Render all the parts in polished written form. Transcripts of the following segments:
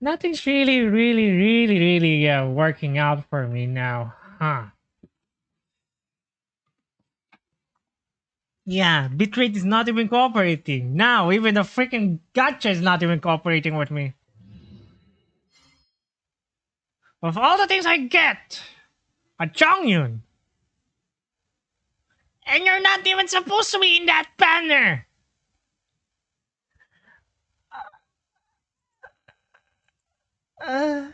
Nothing's really working out for me now, huh? Yeah, bitrate is not even cooperating. Now, even the freaking gacha is not even cooperating with me. Of all the things I get, a Chongyun, and you're not even supposed to be in that banner. Uh,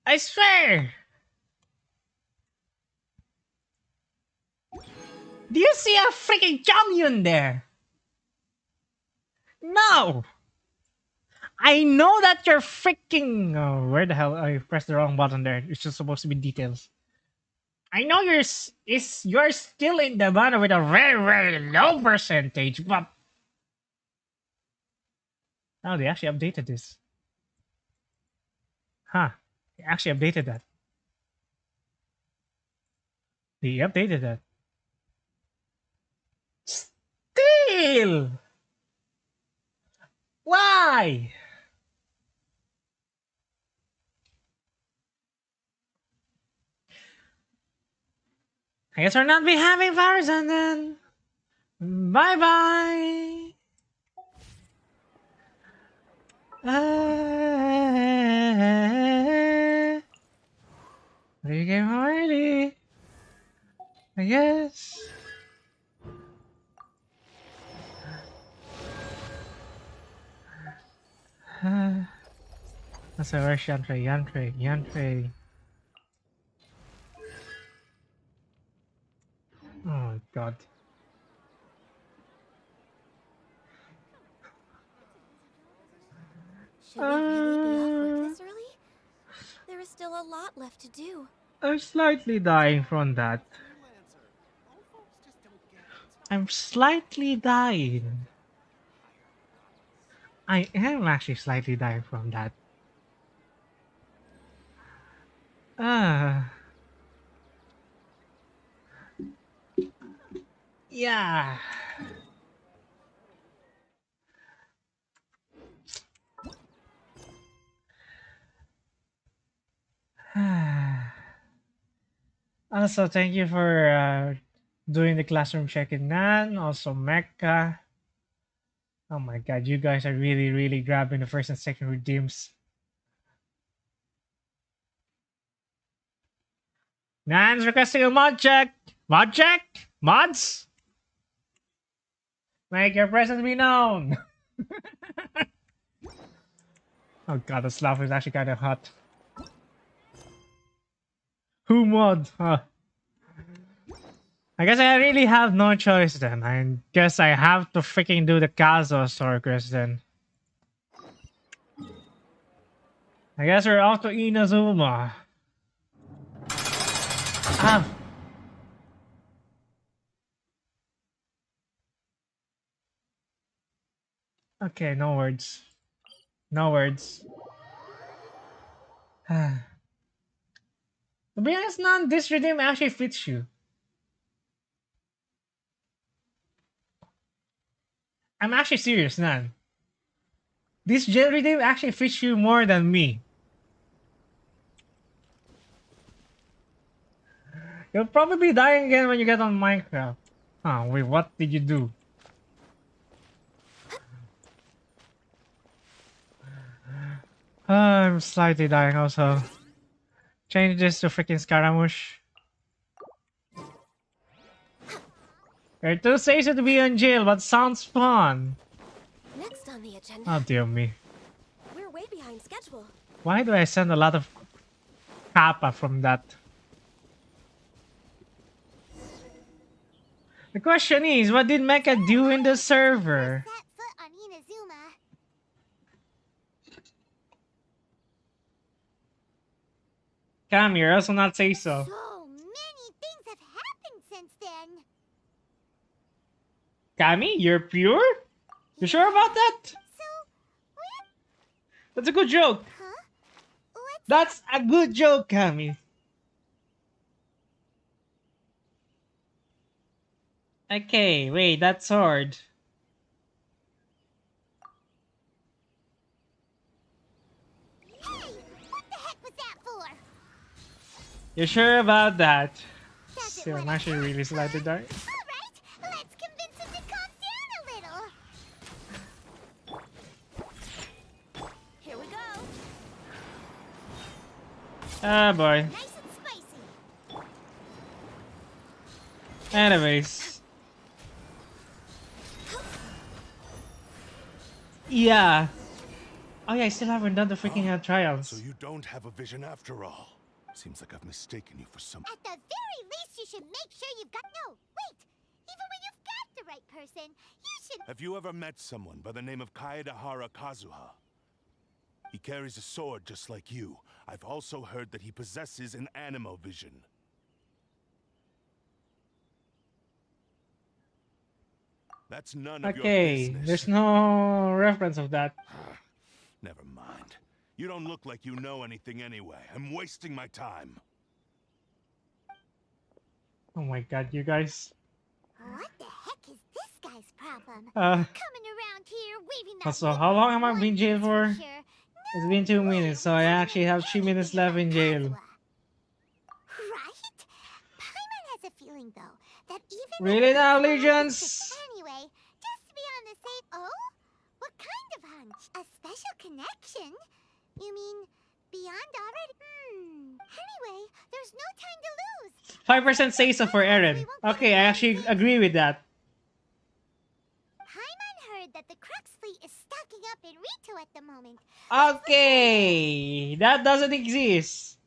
I swear. Do you see a freaking Chongyun there? No. I know that you're freaking. Oh, where the hell? I pressed the wrong button there. It's just supposed to be details. I know you're still in the banner with a very low percentage, but oh, they actually updated this. Huh? They actually updated that. They updated that. Still, why? I guess we're not be having Farazan then. Bye bye. You came already. I guess. That's a rush Yantre. Oh god. Should we really be off work this early? There is still a lot left to do. I'm slightly dying from that. I'm slightly dying. I am actually slightly dying from that. Ah, yeah. Also, thank you for doing the classroom check-in, Nan. Also, Mecca. Oh my god, you guys are really grabbing the first and second redeems. Nan's requesting a mod check. Mod check? Mods? Make your presence be known. Oh god, the laugh is actually kind of hot. Who mod? Huh. I guess I really have no choice then. I guess I have to freaking do the Kazos Orcus then. I guess we're off to Inazuma. Ah. Okay, no words. No words. To be honest, Nan, this redeem actually fits you. I'm actually serious, Nan. This gel redeem actually fits you more than me. You'll probably be dying again when you get on Minecraft. Oh, wait, what did you do? I'm slightly dying also. Change this to freaking Scaramouche. You're too safe to be in jail, but sounds fun. Next on the agenda. Oh dear me. We're way behind schedule. Why do I send a lot of kappa from that? The question is, what did Mecha do in the server? Set foot on Inazuma. Come, you're also not say so. So many things have happened since then. Kami, you're pure? You sure about that? So, what? That's a good joke. Huh? What's That's a good joke, Kami. Okay, wait, that sword. Hey, what the heck was that for? You sure about that? Doesn't Still, want I'm to actually hurt, really huh? slightly dark. All right, let's convince him to calm down a little. Here we go. Ah, boy. Nice and spicy. Anyways. Yeah. Oh yeah, I still haven't done the freaking Oh, so trials. you don't have a vision after all. Seems like I've mistaken you for some... At the very least, you should make sure you've got... No, wait. Even when you've got the right person, you should... Have you ever met someone by the name of Kaedahara Kazuha? He carries a sword just like you. I've also heard that he possesses an animo vision. That's none of your Okay, business. there's no reference of that. Never mind. You don't look like you know anything anyway. I'm wasting my time. Oh my god, you guys. What the heck is this guy's problem? Uh, Coming around here, waving that so how long am I one being jailed thing's for? sure. It's No been 2 way minutes, so are we I telling actually him have 3 minutes anything left about in jail. Kazuha. Right? Paimon has a feeling, though, that even Really if now, this guy thinks Legions? it anyway, just to be on the safe... Oh? What kind of hunch? A special connection? You mean beyond already? Anyway, there's no time to lose. 5% say so for Eren. Okay, I actually agree with that. Paimon heard that the Crux fleet is stocking up in Rito at the moment. Okay, that doesn't exist.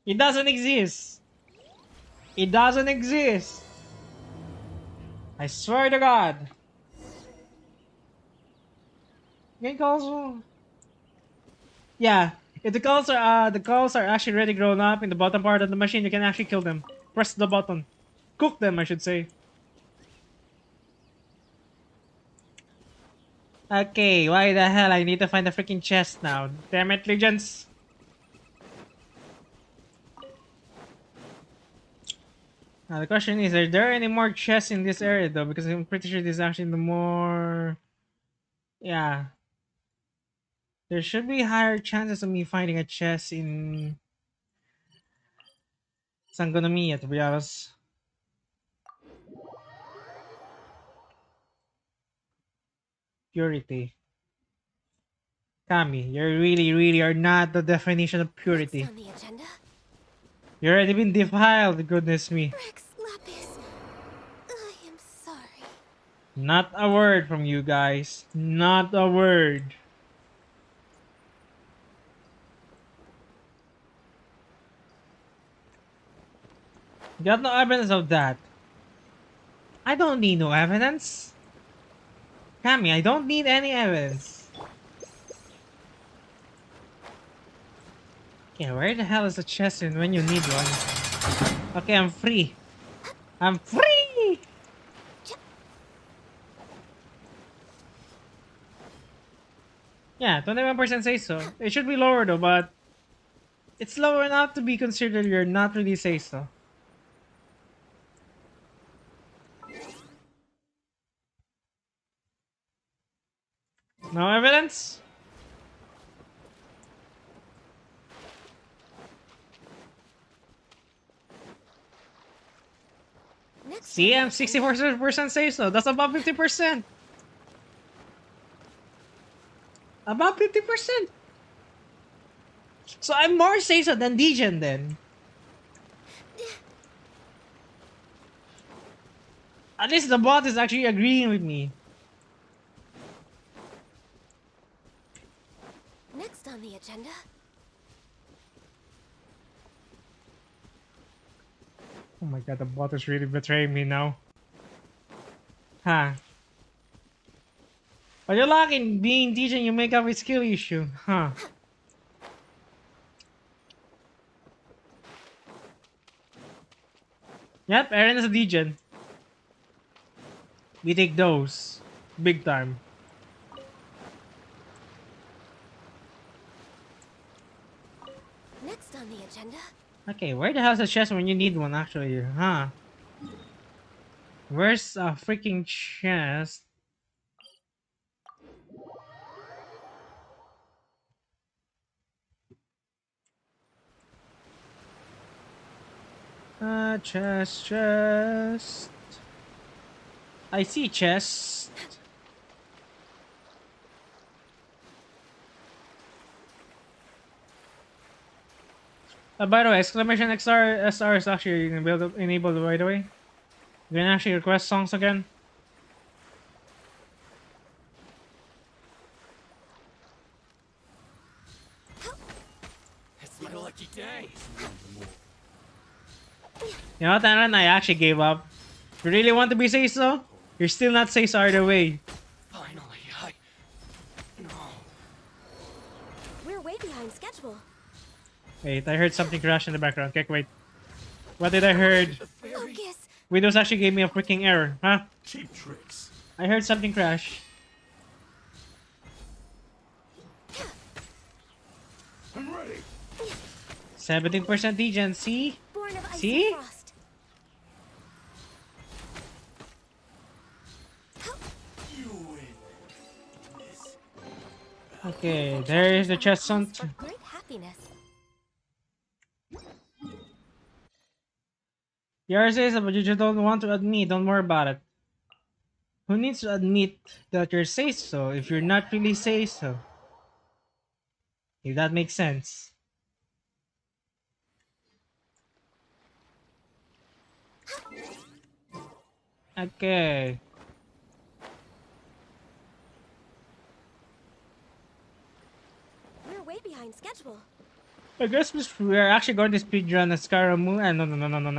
It doesn't exist. It doesn't exist. I swear to God. Game calls. Yeah, if the calls are actually already grown up in the bottom part of the machine, you can actually kill them. Press the button. Cook them, I should say. Okay, why the hell I need to find the freaking chest now? Damn it, Legends. Now the question is, are there any more chests in this area though? Because I'm pretty sure this is actually the more... Yeah. There should be higher chances of me finding a chest in Sangonomiya, to be honest. Purity. Kami, you really are not the definition of Next purity. on the agenda, You already been defiled, goodness me. Rex Lapis. I am sorry. Not a word from you guys. Not a word. Got no evidence of that. I don't need no evidence. Kami, I don't need any evidence. Okay, where the hell is the chest in when you need one? Okay, I'm free. I'm free! Yeah, 21% say so. It should be lower though, but it's low enough to be considered you're not really say so. No evidence? Next See, on I'm the agenda, 64% say so. That's about 50%. About 50%. So I'm more say so than Degen then. At least the bot is actually agreeing with me. Next on the agenda, Oh my god, the bot is really betraying me now. Huh. But you're lucky in being Degen, you make up a skill issue. Huh. Yep, Eren is a Degen. We take those. Big time. next on the agenda, Okay, where the hell's the chest when you need one actually? Huh? Where's a freaking chest? Chest. I see chest. By the way, exclamation XR is actually enabled right away. You can actually request songs again. It's my lucky day. You know what, Aaron? I actually gave up. If you really want to be say so, you're still not say so either way. Finally, no. We're way behind schedule. Wait, I heard something crash in the background. Okay, wait. What did I heard? Focus. Windows actually gave me a freaking error, huh? Cheap tricks. I heard something crash. I'm ready. 17% degen, see? Born of ice See? and frost. You win. Okay, there is the chest hunt. For great happiness. Yours is, but you just don't want to admit. Don't worry about it. Who needs to admit that you're say so if you're not really say so? If that makes sense. Okay. We're way behind schedule. I guess we're actually going to speedrun a Scaramouche. No.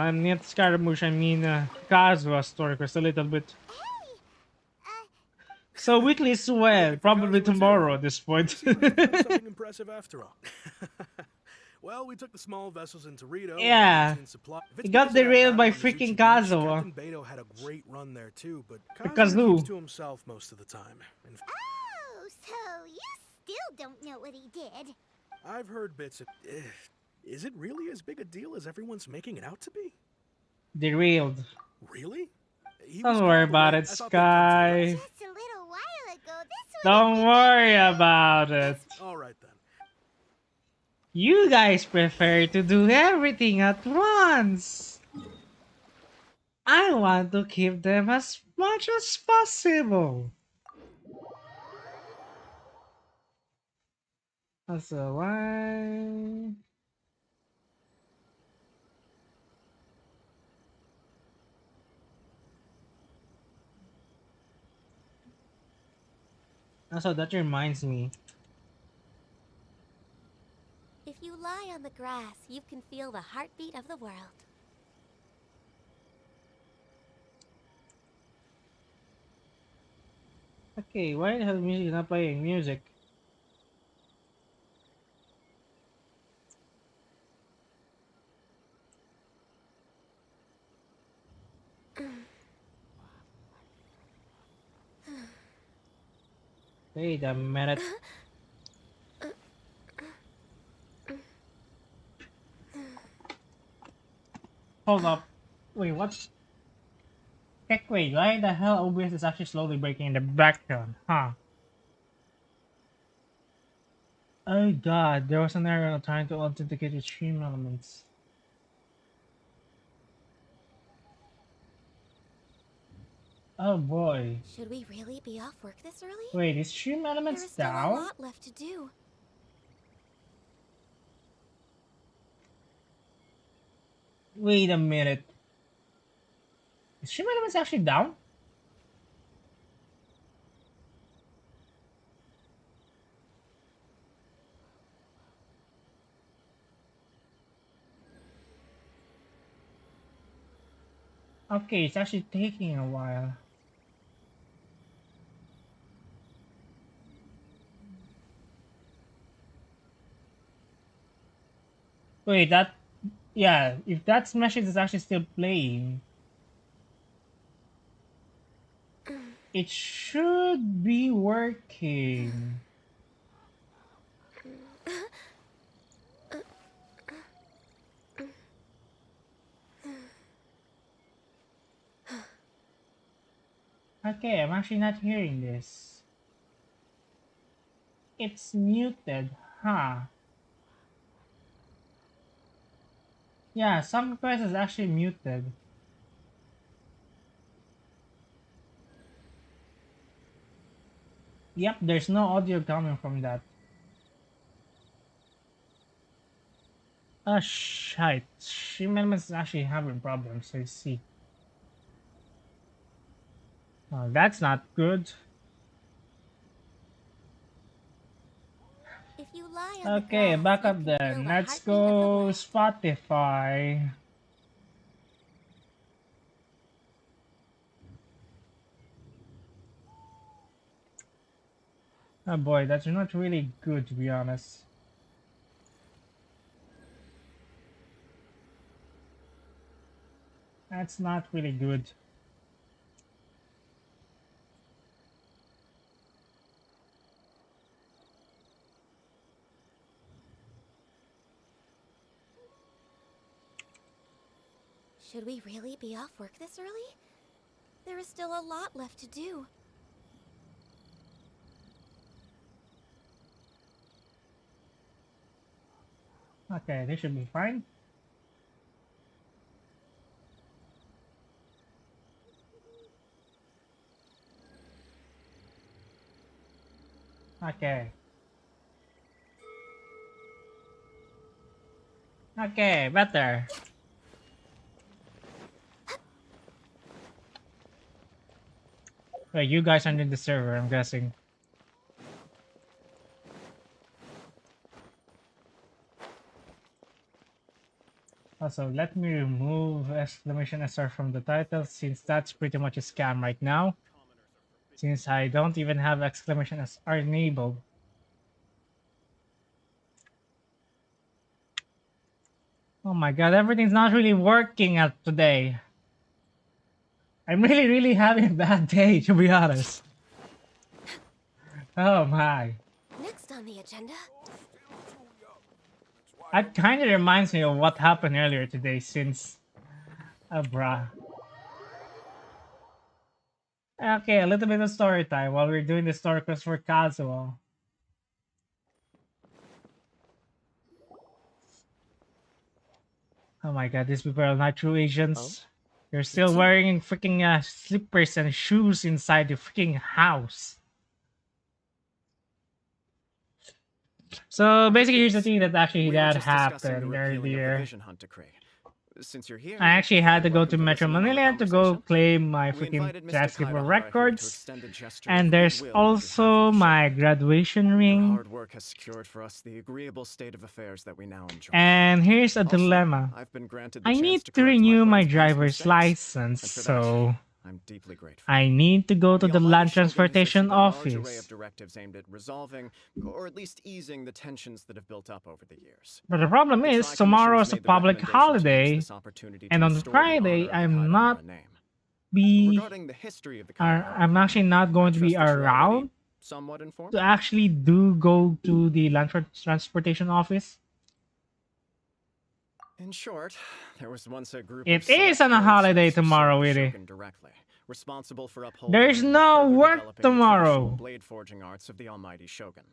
I'm not Scaramouche. I mean, Kazuha story quest a little bit. Hey! So weekly as well. Probably tomorrow at this point. Seems like we've done something impressive after all. Well, we took the small vessels into Rito. Yeah. It got derailed by freaking Kazuha. Captain Beto had a great run there too, but Because Kazuha who? keeps to himself most of the time. And Oh, so you still don't know what he did. I've heard bits of. Is it really as big a deal as everyone's making it out to be? Derailed. Really? He Don't was worry called about away. it, I thought they'd come to Sky. Just a little while ago, this was Don't worry about it. us. All right then. You guys prefer to do everything at once. I want to keep them as much as possible. That's why. Also, that reminds me. If you lie on the grass, you can feel the heartbeat of the world. Okay, why the hell music is not playing music? Wait a minute. Hold up. Wait, what? Heck, wait, why the hell OBS is actually slowly breaking in the background? Huh? Oh god, there was an error trying to authenticate the stream elements. Oh boy. Should we really be off work this early? Wait, is stream There elements is still a down? lot left to do. Wait a minute. Is stream elements actually down? Okay, it's actually taking a while. Wait, that... Yeah, if that message is actually still playing, it should be working. Okay, I'm actually not hearing this. It's muted, huh? Yeah, some requests is actually muted. Yep, there's no audio coming from that. Shite. Shimon is actually having problems, I see. Oh, that's not good. If you lie on the Okay, grass, back you up can feel then. the Let's heartbeat of the go world. Spotify. Oh boy, that's not really good to be honest. That's not really good. Should we really be off work this early? There is still a lot left to do. Okay, this should be fine. Okay. Okay, better. Wait, you guys are in the server, I'm guessing. Also, let me remove exclamation SR from the title since that's pretty much a scam right now. Since I don't even have exclamation SR enabled. Oh my god, everything's not really working out today. I'm really having a bad day, to be honest. Oh my. Next on the agenda, That kind of reminds me of what happened earlier today since... bruh. Okay, a little bit of story time while we're doing the story quest for Kazuo. Oh my god, these people are not true Asians. They're still wearing freaking slippers and shoes inside the freaking house. So basically, here's the thing that actually that happened earlier. Since you're here, I actually had to you're go welcome to Metro listen in on the Manila to go conversation. claim my We freaking invited Mr. transcriber Kaidahara here to records. extend a gesture And of there's goodwill on behalf also of the my show. graduation Your ring. hard work has secured for us the agreeable state of affairs that we now enjoy. And here's a Also, dilemma. I've been granted the I chance need to to correct renew my friend's past driver's mistakes, license, and for that, so I'm deeply grateful. I need to go to the Almighty land Shogun has transportation issued a large array office. of directives aimed at resolving, or at least easing, the tensions that have built up over the years. But the problem The is, Tri-Commission tomorrow has is a made the public recommendation to use holiday, this opportunity to and on restore the Friday, honor of the I'm Kaidahara not name. be. Regarding the history of the Kaidahara I'm clan, actually not going to be I trust that you're already around somewhat informed. to actually go to the land transportation office. In short, there was once a group It of select is on a holiday bladesmiths who served tomorrow, the really. Shogun directly, responsible for upholding There's and no further work developing the traditional tomorrow. blade forging arts of the Almighty Shogun.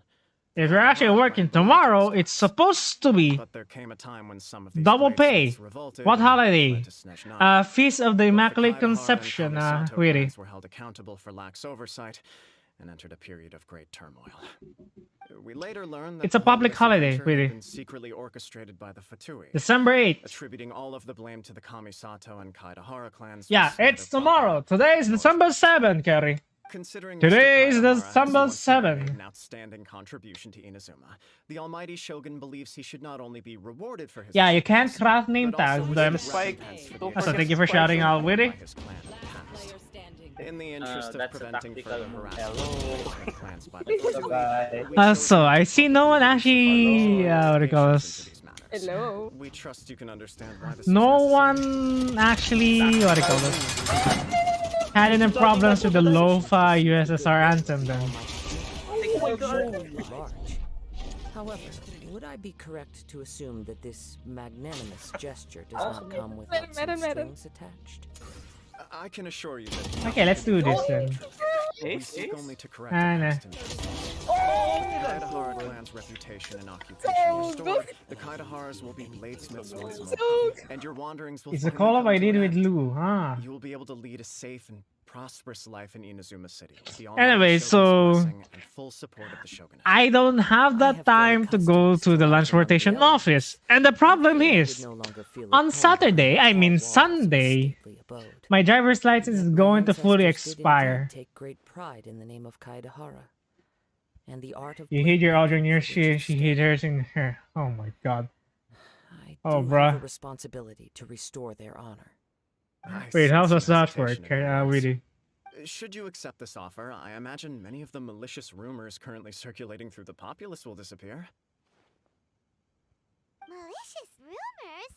If you're actually working tomorrow, it's supposed to be But there came a time when some of these double pay. bladesmiths revolted What and holiday? fled to Snezhnaya. Feast of the Both Immaculate Kaidahara and Conception, Kamisato really. clans were held accountable for lax oversight and entered a period of great turmoil. We later learned that It's a the whole public holiday, misadventure had really. been secretly orchestrated by the Fatui, December 8th. attributing all of the blame to the Kamisato and Kaidahara clans. for Yeah, slander it's tomorrow. plotting. Today is December 7th, Kerry. Considering Today is Mr. Kaidahara has December once again 7. made an outstanding contribution to Inazuma, the Almighty Shogun believes he should not only be rewarded for his Yeah, you can't achievements, craft name but also tags, receive Dems. recompense for the So thank you achievements for shouting out, by Witty. his clan in the past. In the interest of That's a preventing tactical further harassment hello. of clans by the Fatui, Bye. we chose So I to see no one actually, what do you call investigations this? into these matters. Hello. We trust you can understand why this is No necessary. one actually, what do you call this? Had any problems with the lo-fi USSR anthem then. However, would I be correct to assume that this magnanimous gesture does not come without some strings attached? I can assure you that Okay, let's do this then. we seek only to correct Ah, a nah. past Kaedahara clan's reputation and occupation restored. The Kaedaharas will be bladesmiths once more, and your wanderings will It's a finally collab come I to an did with end. Lou, huh? You will be able to lead a safe and prosperous life in Inazuma City. With the Anyway, Almighty Shogun's so blessing and full support of the shogunate. I don't have I that have grown time to go accustomed to the life lunch among the rotation elements. office. And the problem I feared I would is, no longer feel at on home Saturday, behind I the mean tall walls of a Sunday, stately abode. my driver's license Yet is my going to fully ancestors did expire. indeed take great pride in the name of Kaedahara and the art of You hate your blade Audrey making in your for which shit, it she stood. hates hers in her. Oh my god. I Oh, do have a bruh. responsibility to restore their honor. I Wait, how sense does some that work, hesitation in your voice. Willy? Should you accept this offer, I imagine many of the malicious rumors currently circulating through the populace will disappear. Malicious rumors?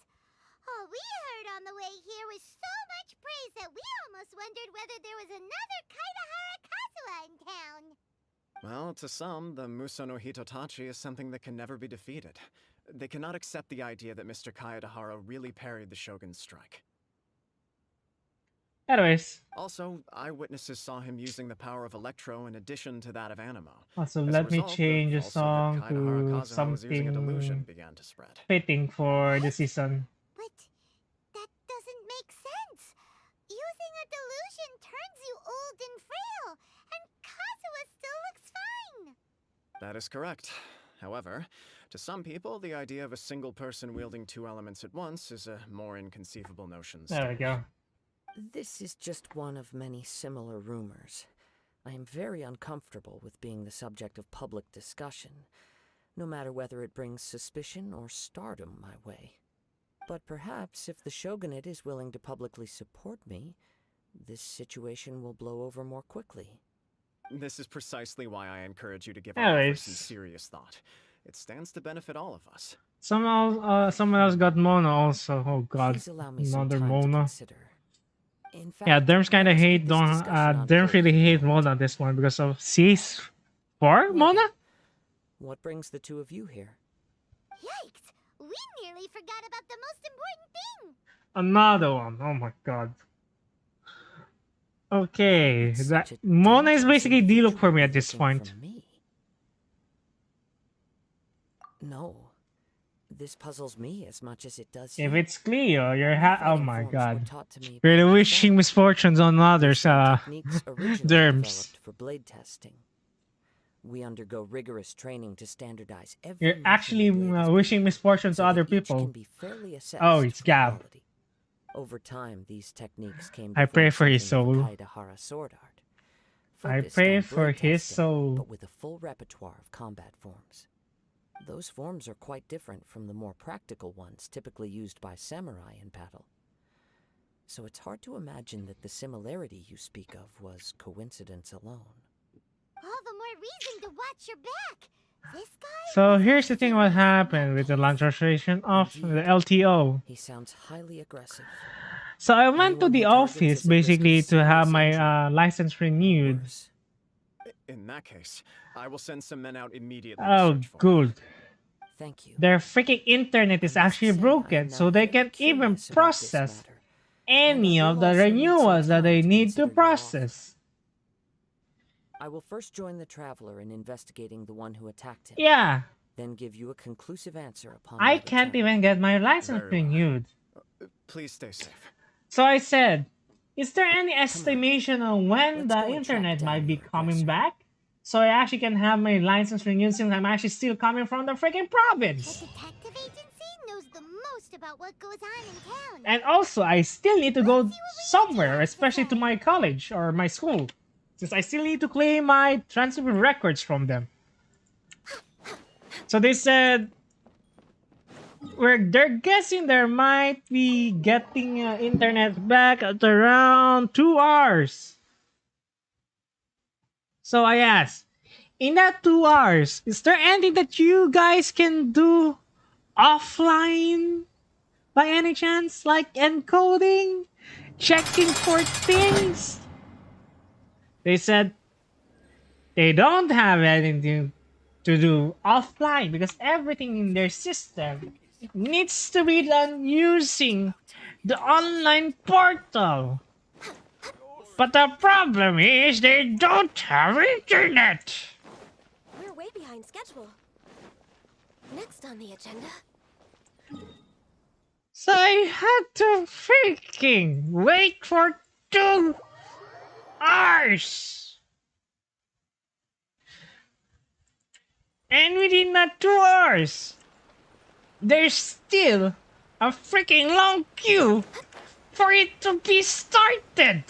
All we heard on the way here was so much praise that we almost wondered whether there was another Kaedahara Kazuha in town. Well, to some, the Muso no Hitotachi is something that can never be defeated. They cannot accept the idea that Mr. Kaedahara really parried the Shogun's strike. Anyways, Also, eyewitnesses saw him using the power of Electro in addition to that of Animo. also As a let me result, the change the falsehood that song Kaedahara to Kazuha was using a delusion something began to spread. fitting for the season. But that doesn't make sense. Using a delusion turns you old and frail, and Kazuha still looks fine. That is correct. However, to some people, the idea of a single person wielding two elements at once is a more inconceivable notion. There we go. This is just one of many similar rumors. I am very uncomfortable with being the subject of public discussion, no matter whether it brings suspicion or stardom my way. But perhaps if the shogunate is willing to publicly support me, this situation will blow over more quickly. This is precisely why I encourage you to give our offer Anyways, some serious thought. It stands to benefit all of us. someone else got Mona also. Oh god, Please allow me some another time to Mona. consider. In fact, Yeah, Derms kind of let us put hate this don't discussion on Derms hold really for a hate moment. Mona this one because of C's for Well, Mona. What brings the two of you here? Yikes! We nearly forgot about the most important thing. Another one. Oh my god. Okay, It's that such a Mona is dangerous basically D look for me individual at this looking point. for me. No, this puzzles me as much as it does If you. it's Cleo, you're My oh fighting my forms were god. taught to me Really by my wishing father. misfortunes on others, These were techniques originally Derms. developed for blade testing. We undergo rigorous training to standardize every You're motion actually the blade is wishing made, misfortunes so to other that each people. can be fairly assessed Oh, it's for Gab. quality. Over time, these techniques came to I pray form for his something of soul. the Kaedahara sword art. I Focused pray on for blade his testing, soul. but with a full repertoire of combat forms. Those forms are quite different from the more practical ones typically used by samurai in battle. So it's hard to imagine that the similarity you speak of was coincidence alone. All the more reason to watch your back. This guy. So was here's the thing: what serious happened with the launch registration of the LTO. He sounds highly aggressive. So I went to Anyone the who targets office is at risk of basically to have serious my injury. license renewed. Worse. In that case, I will send some men out immediately to Oh, search for him. good. Thank you. Their freaking internet is I must actually say, I broken, am so now they very can't even curious about this process matter, any and I of will the also need some renewals that time they to need to consider your offer. process. I will first join the traveler in investigating the one who attacked him. Yeah, Then give you a conclusive answer upon I my can't return. even get my license Very well. renewed. Please stay safe. So I said, is there any estimation on when Let's the go and track internet down might be your coming aggressor. back? So I actually can have my license renewed since I'm actually still coming from the freaking The province. detective agency knows the most about what goes on in town. And also, I still need to go somewhere, especially to my college or my school, since I still need to claim my transfer records from them. So they said, they're guessing there might be getting internet back at around 2 hours. So I asked, in that 2 hours, is there anything that you guys can do offline by any chance? Like encoding? Checking for things? They said they don't have anything to do offline because everything in their system needs to be done using the online portal. But the problem is they don't have internet. We're way behind schedule. Next on the agenda. So I had to freaking wait for 2 hours. And within that 2 hours, there's still a freaking long queue for it to be started.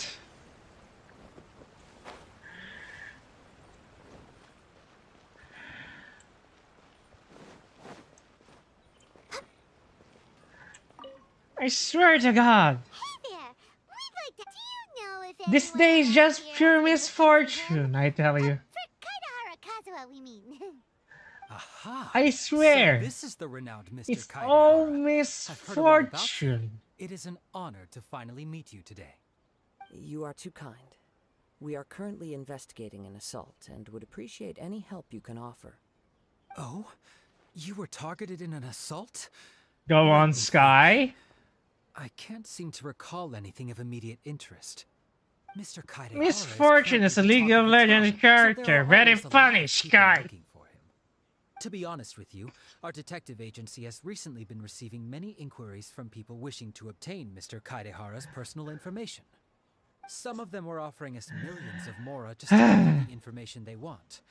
I swear to God, Hey there. We'd like to. Do you know if this anyone day is around just here pure has been looking for them? misfortune, I tell you. For Kaidahara Kazuha, we mean. Aha! I swear, So this is the renowned Mr. it's Kaidehara. all I've heard a lot about you. misfortune. It is an honor to finally meet you today. You are too kind. We are currently investigating an assault and would appreciate any help you can offer. Oh? You were targeted in an assault? Go Let on, me Sky. I can't seem to recall anything of immediate interest. Mr. Kaidehara Misfortune is a currently League the of talk Legends the town, so there character. are Very always a lot funny, of people Sky. looking for him. To be honest with you, our detective agency has recently been receiving many inquiries from people wishing to obtain Mr. Kaidehara's personal information. Some of them were offering us millions of mora just to get the information they want.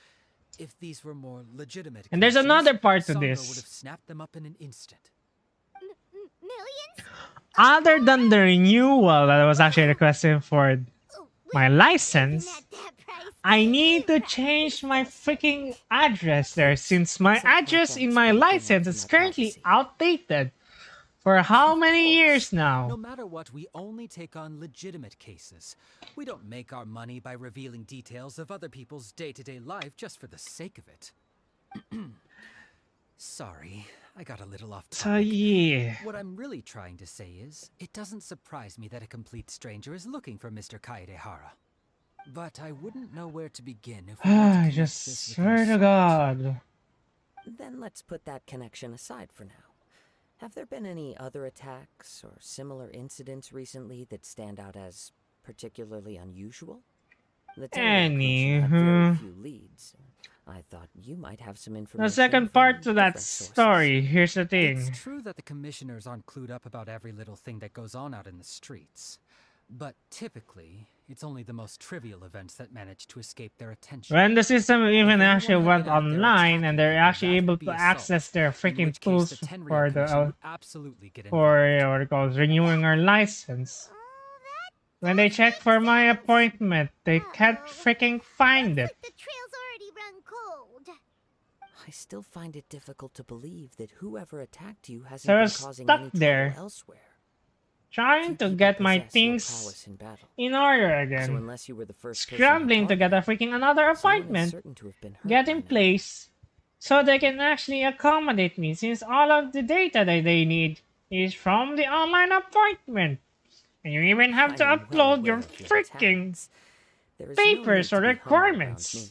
If these were more legitimate And there's connections, another part to Sangha this. would have snapped them up in an instant. Millions? Other than the renewal that I was actually requesting for Oh, my well, license, isn't that price? I need to change my freaking address there since my Accept my address in thanks my for looking license after is my currently privacy. outdated. For how Of many years course. now? No matter what, we only take on legitimate cases. We don't make our money by revealing details of other people's day-to-day life just for the sake of it. Sorry, I got a little off So topic. yeah. What I'm really trying to say is, it doesn't surprise me that a complete stranger is looking for Mr. Kaedehara. But I wouldn't know where to begin if we want to I connect just this with swear an to assault. God. Then let's put that connection aside for now. Have there been any other attacks or similar incidents recently that stand out as particularly unusual? The Terran encryption had very Anywho, few leads. I thought you might have some information. the second part to from that different sources. story. Here's the It's thing. true that the commissioners aren't clued up about every little thing that goes on out in the streets. But typically, it's only the most trivial events that manage to escape their attention. When the system even anyone actually had went been out there online and attacking they're people, actually that able would be to assault, access their in freaking which case tools the Tenryou for Commission the would absolutely get for involved. what it calls renewing our license. Oh, When they check for my appointment, they can't freaking find it. like the trail's already run cold. I still find it difficult to believe that whoever attacked you hasn't So I been was causing stuck any there. trouble elsewhere. Trying Few to people get my possess your things prowess in battle. in order So again. unless you were the first person Scrambling to get a targeted, freaking another someone is appointment. certain to have been hurt Get by in now. place so they can actually accommodate me since all of the data that they need is from the online appointment. And you even have to I am well upload your aware of your freaking attacks. There is no papers need or to be humble around requirements. me.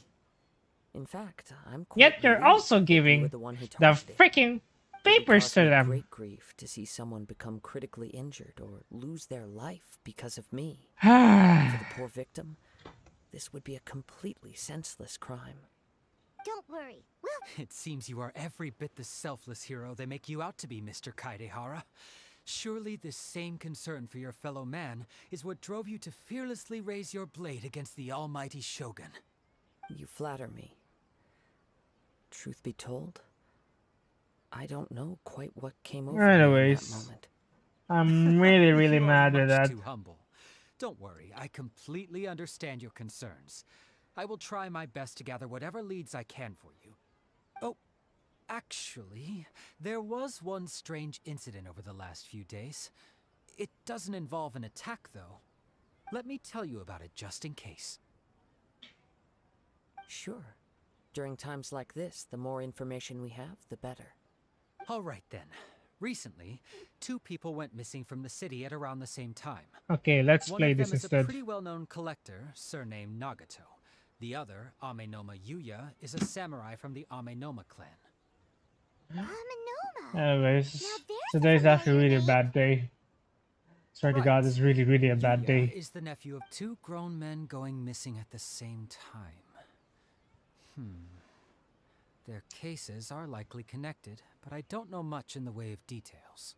In fact, I'm quite Yet you're relieved also that you giving were the one who the targeted. freaking It would papers cause to me them. great grief to see someone become critically injured or lose their life because of me. For the poor victim, this would be a completely senseless crime. Don't worry. We'll It seems you are every bit the selfless hero they make you out to be, Mr. Kaedehara. Surely this same concern for your fellow man is what drove you to fearlessly raise your blade against the almighty Shogun. You flatter me. Truth be told, I don't know quite what came over me in that Anyways, moment. I'm really You are mad with much that. too humble. Don't worry, I completely understand your concerns. I will try my best to gather whatever leads I can for you. Oh, actually, there was one strange incident over the last few days. It doesn't involve an attack, though. Let me tell you about it just in case. Sure. During times like this, the more information we have, the better. All right then. Recently, 2 people went missing from the city at around the same time. Okay, let's One play of them this is a instead. pretty well-known collector, surnamed Nagato. The other, Amenoma Yuya, is a samurai from the Amenoma clan. Amanoma. Anyways, Now there's a today's actually a familiar really name. bad day. Swear to God, Right. it's really, really a bad Yuya day. is the nephew of two grown men going missing at the same time. Their cases are likely connected, but I don't know much in the way of details.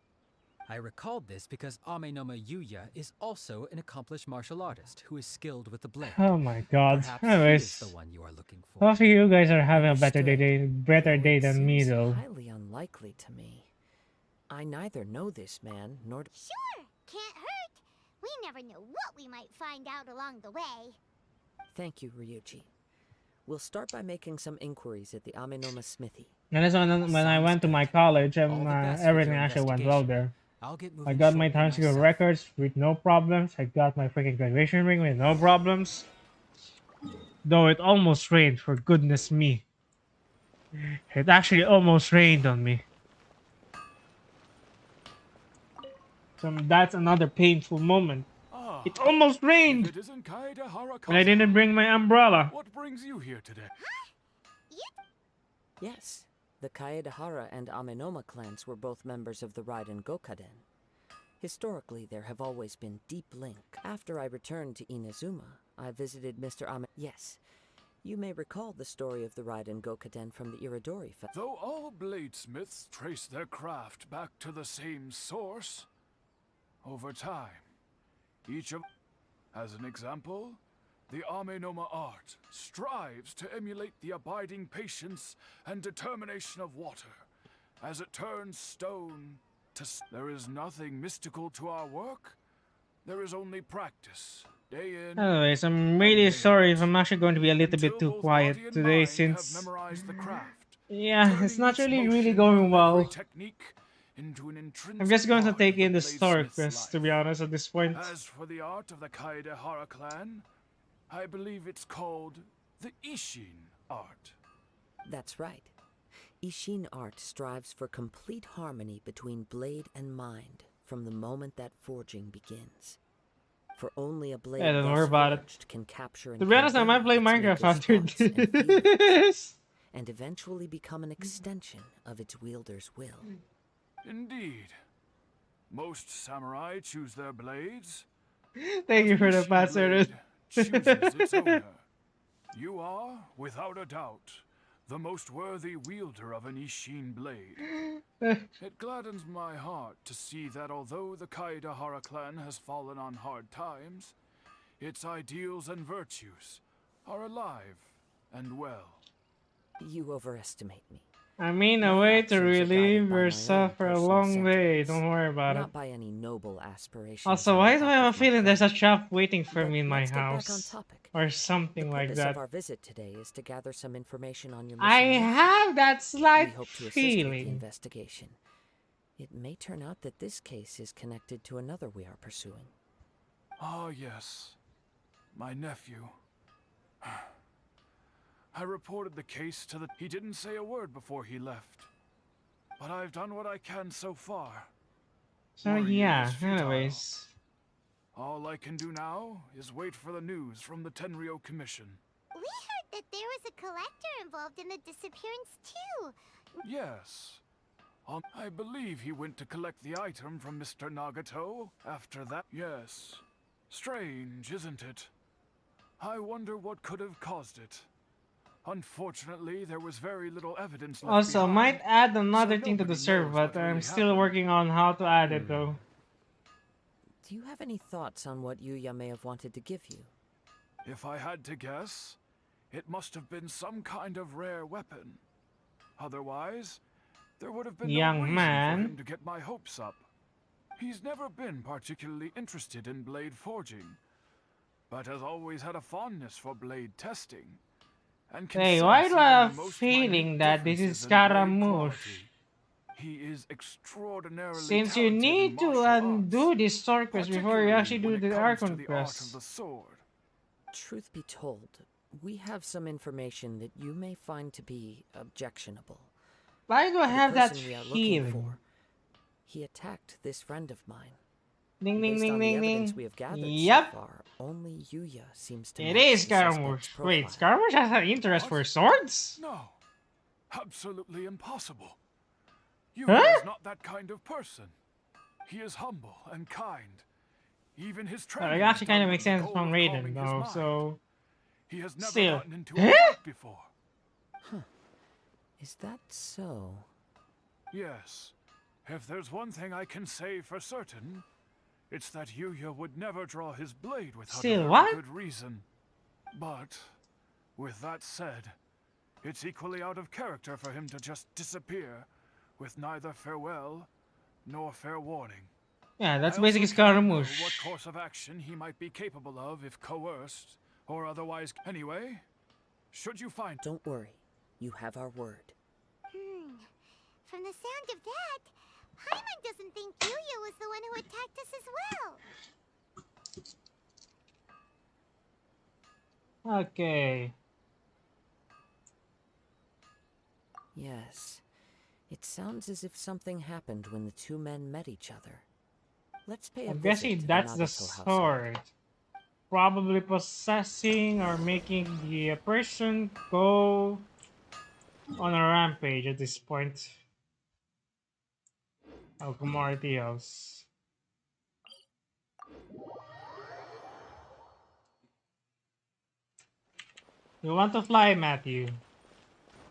I recalled this because Amenoma Yuya is also an accomplished martial artist who is skilled with the blade. Oh my God. Perhaps he is the Anyways, one you are looking for. both of you guys are having a Understood. better Though day it than me, seems though. highly unlikely to me. I neither know this man nor. Sure, can't hurt. We never know what we might find out along the way. Thank you, Ryuji. We'll start by making some inquiries at the Amenoma smithy. And that's when I Sounds went to my good. college, All the best with everything your actually went well investigation. there. I'll get I moving got my shortly time secret myself. records with no problems. I got my freaking graduation ring with no problems. Though it almost rained, for goodness me. It actually almost rained on me. So that's another painful moment. Ah, It almost if rained it isn't Kaedehara when I didn't bring my umbrella. What brings you here today? Yes, the Kaedehara and Amenoma clans were both members of the Raiden Gokaden. Historically, there have always been deep link. After I returned to Inazuma, I visited Mr. Yes, you may recall the story of the Raiden Gokaden from the Iridori Though all bladesmiths trace their craft back to the same source, over time, each of... As an example, the Amenoma art strives to emulate the abiding patience and determination of water, as it turns stone to... There is nothing mystical to our work. There is only practice, day in. Anyways, I'm and really day sorry if out, I'm actually going to be a little bit until too both quiet body and today mind have since... memorized the craft. Yeah, it's turning not each really motion going and every well. technique into an intrinsic I'm just going to part take of the in the story bladesmith's quest, to life. be honest, at this point. As for the art of the Kaedehara clan, I believe it's called the Ishin art. That's right. Ishin art strives for complete harmony between blade and mind from the moment that forging begins. For only a blade Yeah, don't worry thus about it. forged can capture and To be honest, I might convey play its Minecraft maker's after thoughts and feelings, this. and eventually become an extension of its wielder's will. Indeed. Most samurai choose their blades. Thank you but for an the Ishin password. blade chooses its owner. You are, without a doubt, the most worthy wielder of an Ishin blade. It gladdens my heart to see that although the Kaedehara clan has fallen on hard times, its ideals and virtues are alive and well. You overestimate me. I mean, a My way to actions are guided relieve by my own yourself for a personal long day. sentiments, Don't worry about it. not by any noble aspirations. Also, on why do behalf I have a of my feeling there's a clan. trap waiting for But me in my let's get back on house? topic. Or The something like purpose of that. our visit today is to gather some information on your missing I nephew. have that We slight hope to assist with the feeling. investigation. It may turn out that this case is connected to another we are pursuing. Ah, yes. My nephew. I reported the case to the... He didn't say a word before he left. But I've done what I can so far. So Worrying yeah, is futile. anyways. All I can do now is wait for the news from the Tenryo Commission. We heard that there was a collector involved in the disappearance too. Yes. I believe he went to collect the item from Mr. Nagato after that. Yes. Strange, isn't it? I wonder what could have caused it. Unfortunately, there was very little evidence left Also, behind, might add another so thing to the nobody server, knows but what I'm really still happened. working on how to add it though. Do you have any thoughts on what Yuya may have wanted to give you? If I had to guess, it must have been some kind of rare weapon. Otherwise, there would have been Young no reason man. for him to get my hopes up. He's never been particularly interested in blade forging, but has always had a fondness for blade testing. And can Hey, sense why do I even the have most feeling minute that this differences is in blade Scaramouche? quality. He is extraordinarily Since you talented in need to martial undo arts, this sword quest before you particularly actually do when it the comes to Archon the art of quest. the sword. Truth be told, we have some information that you may find to be objectionable. Why do I The have that person we are looking feeling? for, he attacked this friend of mine. Ding ding Based ding on the ding evidence ding. we have gathered Yep, so far, only Yuya seems to it match is the suspect's Scaramouche. profile. Wait, Scaramouche has an interest for What? swords? No, absolutely impossible. Huh? Yuya is not that kind of person. He is humble and kind, Even his It training is actually kind done of with makes the sense goal from of Raiden, calming his though. mind. So He has never still, gotten into a fight before. Is that so? Yes. If there's one thing I can say for certain, it's that Yuya would never draw his blade without a still very what? good reason. But, with that said, it's equally out of character for him to just disappear with neither farewell nor fair warning. Yeah, that's I basically also cannot know Scaramouche. what course of action he might be capable of if coerced or otherwise. Anyway, should you find Don't worry. You have our word. From the sound of that, Paimon doesn't think Yuya was the one who attacked us as well. Okay. Yes. It sounds as if something happened when the two men met each other. Let's pay a I'm visit guessing to that's the the Nagato household. sword. Probably possessing or making the person go on a rampage at this point. Oh, commodity house. You want to fly, Matthew?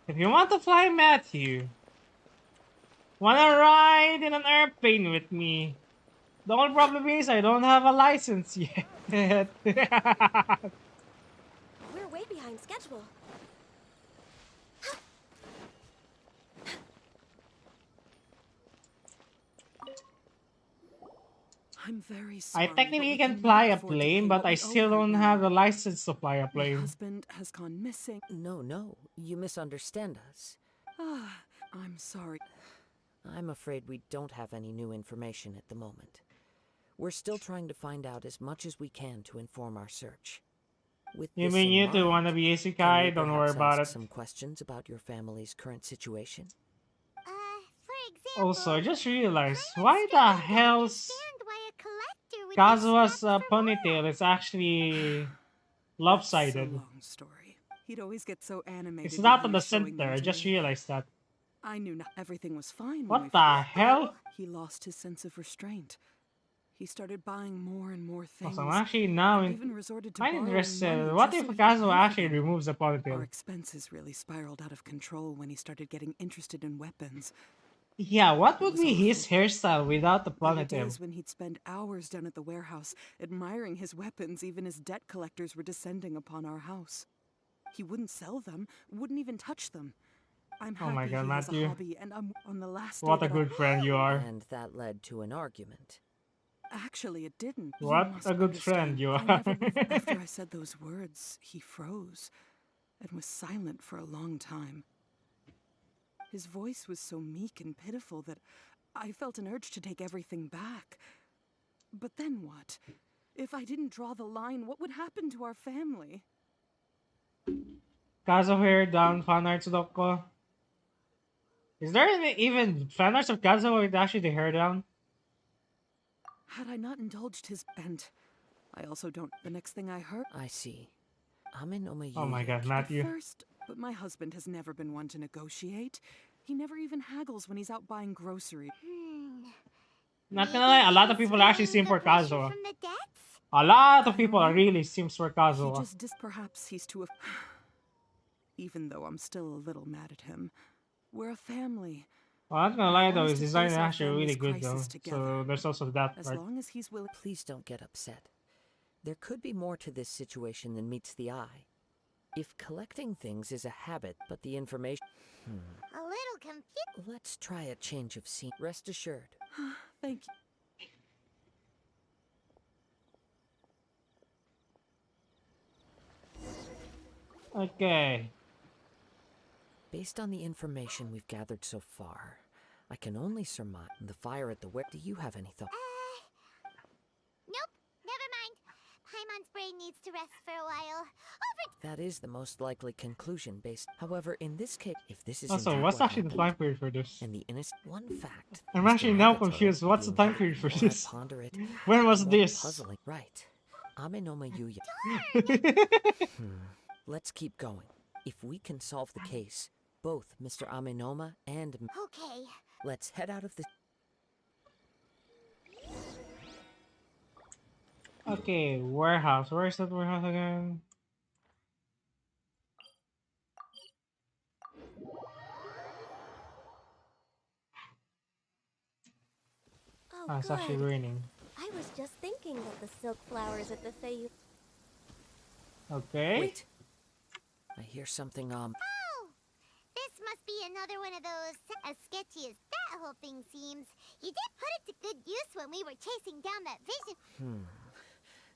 If you want to fly, Matthew, wanna ride in an airplane with me? The only problem is I don't have a license yet. We're way behind schedule. I'm very I sorry. but technically we can can fly never a afford to plane, pay but what I we owe still right don't now. have the license to fly a My plane. husband has gone missing. No, you misunderstand us. Ah, I'm sorry. I'm afraid we don't have any new information at the moment. We're still trying to find out as much as we can to inform our search. With You this mean in you two mind, wanna be can we isekai? Don't worry perhaps about ask it. some questions about your family's current situation? For Also, I example, just realized Paimon why the struggling to hell's understand why a collector would be Kazua's strapped for ponytail more. is actually That's a lopsided. long story. He'd always get so animated It's when not he on the was showing center. them I to just me. realized that. I knew not everything was fine when we What the hell? He lost his sense of restraint. He started buying more and more things. Also, I'm actually now and even resorted to I'm borrowing interested. money What just if so he could Kazuo pay for actually them. removes the Our ponytail? expenses really spiraled out of control when he started getting interested in weapons. Yeah, what It would was be his awful. hairstyle without the There were ponytail? days when he'd spend hours down at the warehouse, admiring his weapons even as debt collectors were descending upon our house. He wouldn't sell them, wouldn't even touch them. I'm Oh my happy god, he has a Matthew. hobby, and I'm on the last day What a that good friend you are. And that led to an argument. Actually, it didn't. You What must a good friend understand. you I are. never... After I said those words, he froze and was silent for a long time. His voice was so meek and pitiful that I felt an urge to take everything back. But then what? If I didn't draw the line, what would happen to our family? Kazuo hair down fanarts ko. Is there even fanarts of Kazuo with actually the hair down? Had I not indulged his... And I also don't... The next thing I heard... I see. Ame no Oh my Yuya. god, At Matthew. first, but my husband has never been one to negotiate. He never even haggles when he's out buying groceries. Not gonna lie, a lot of Maybe people he's actually feeling sim for the pressure Kazuo. from the debts? A lot of I people don't are know. really sims for He Kazuo. just perhaps he's too... Even though I'm still a little mad at him. We're a family. Well, not gonna And I lie want though, us his to design face is our actually really family's good though. crisis together. So there's also that As part. long as he's willing... Please don't get upset. There could be more to this situation than meets the eye. If collecting things is a habit, but the information... A little confused. Let's try a change of scene. Rest assured. Thank you. Okay. Based on the information we've gathered so far, I can only surmise the fire at the where. Do you have any thought? Nope, never mind. Paimon's brain needs to rest for a while. That is the most likely conclusion based. However, in this case, if this is Also, indeed what's what actually the happened, time period for this? and the innocent one fact. I'm Mr. actually now Nagato confused. What's the being time period for more I this? ponder it, When was the more this? puzzling. Right. Ame no Yuya. Let's keep going. If we can solve the case, both Mr. Amenoma and Okay. let's head out of the... Okay, warehouse. Where's that warehouse again? Oh, Ah, it's actually good. raining. I was just thinking that the silk flowers at the Fayou. Okay. Wait. I hear something, Oh! This must be another one of those, as sketchy as that whole thing seems. You did put it to good use when we were chasing down that vision.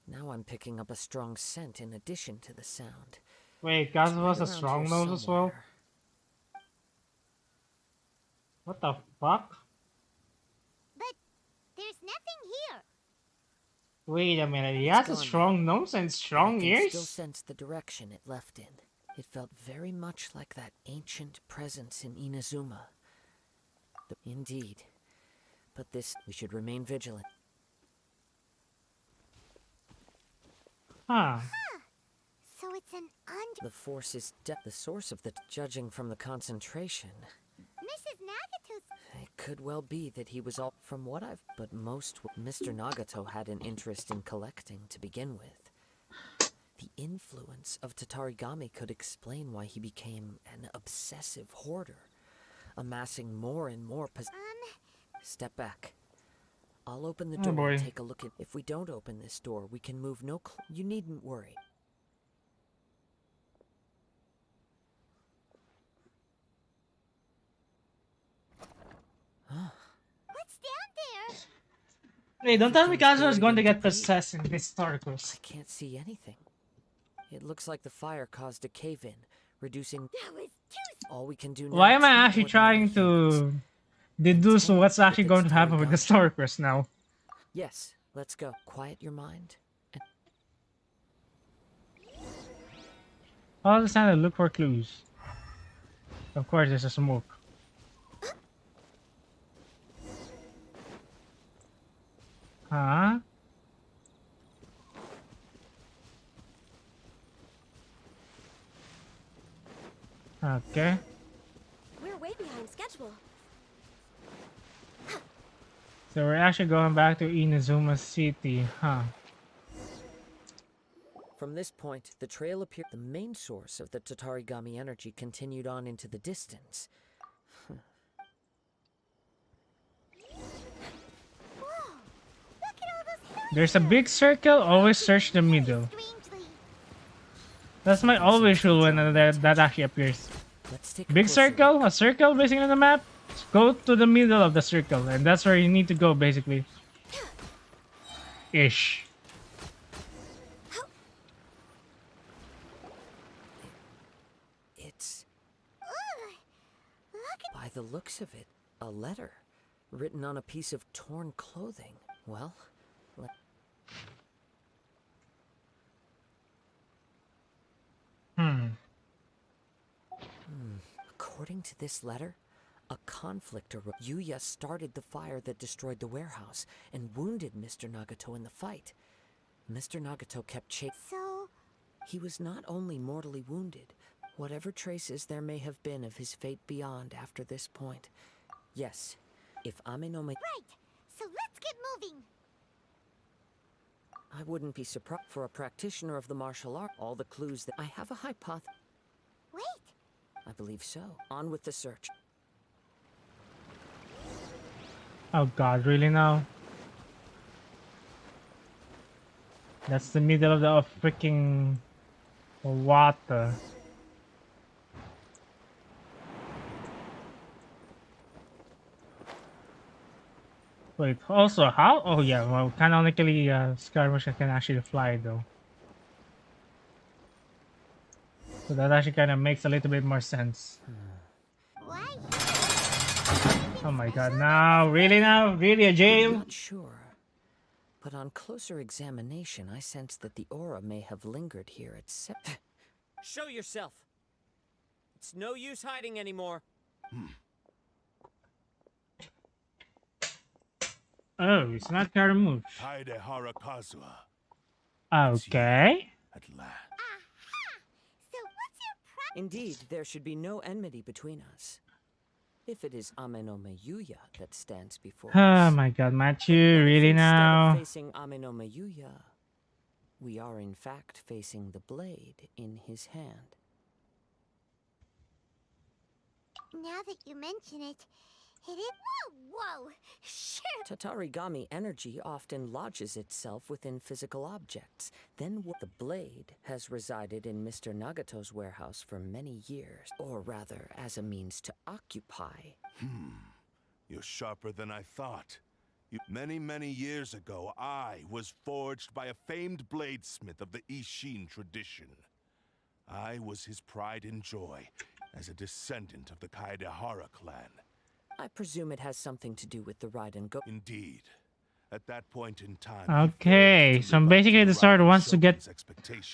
Now I'm picking up a strong scent in addition to the sound. Wait, It's Gus right was a around here strong nose as well? somewhere. What the fuck? But there's nothing here. Wait a minute, he It's has a gone strong now, nose and but strong I can still ears? sense the direction it left in. It felt very much like that ancient presence in Inazuma. Indeed. But we should remain vigilant. Huh. So it's an The force is the source of the judging from the concentration. Mrs. Nagato's. It could well be that he was all from what but Mr. Nagato had an interest in collecting to begin with. The influence of Tatarigami could explain why he became an obsessive hoarder, amassing more and more Step back. I'll open the Oh door boy. and take a look at. If we don't open this door, we can move you needn't worry. What's down there? Wait, don't tell me Everything's Kazuha is buried going to in get debris. possessed in this Starcross. I can't see anything. It looks like the fire caused a cave-in, reducing. That was too. All we can do now. Why am I two actually ordinary trying humans. to deduce Contend what's actually with going its to happen with the Tatarigami. Starcross now? Yes, let's go. Quiet your mind. And Follow the sound and look for clues. Of course, there's a smoke. Huh? Okay. We're way behind schedule. So we're actually going back to Inazuma City, huh? from this point, the trail appeared. The main source of the Tatarigami energy continued on into the distance. There's a big circle, always search the middle. That's my always rule when that actually appears. Let's take a Big closer circle, look. a circle basically on the map. Go to the middle of the circle, and that's where you need to go basically. Ish. It's, by the looks of it, a letter written on a piece of torn clothing. Well, according to this letter, a conflict arose. Yuya started the fire that destroyed the warehouse and wounded Mr. Nagato in the fight. Mr. Nagato kept chasing. So, He was not only mortally wounded, whatever traces there may have been of his fate beyond after this point. Yes, if Amenome... right. So let's get moving. I wouldn't be surprised for a practitioner of the martial art. All the clues that... I have a hypothesis. Wait. I believe so. On with the search. Oh god, really now? That's the middle of the freaking water. Wait, also how? Oh yeah, well, canonically, Skirmisher can actually fly though. So that actually kind of makes a little bit more sense. Why? Oh my god, now? Really now? Really a I'm jail? not sure. But on closer examination, I sense that the aura may have lingered here at Show yourself! It's no use hiding anymore. Oh, it's not Karamush. Taidehara Kazuha, Okay. at last. So what's your Indeed, there should be no enmity between us. If it is Amenome Yuya that stands before Oh us. my god, But Matthew, what if really instead now? of facing Amenome Yuya, we are in fact facing the blade in his hand. Now that you mention it, it is. Whoa! Shit! Tatarigami energy often lodges itself within physical objects. Then the blade has resided in Mr. Nagato's warehouse for many years, or rather, as a means to occupy. You're sharper than I thought. Many, many years ago, I was forged by a famed bladesmith of the Ishin tradition. I was his pride and joy as a descendant of the Kaedehara clan. I presume it has something to do with the ride and go. Indeed. At that point in time, Okay, so basically the sword wants to get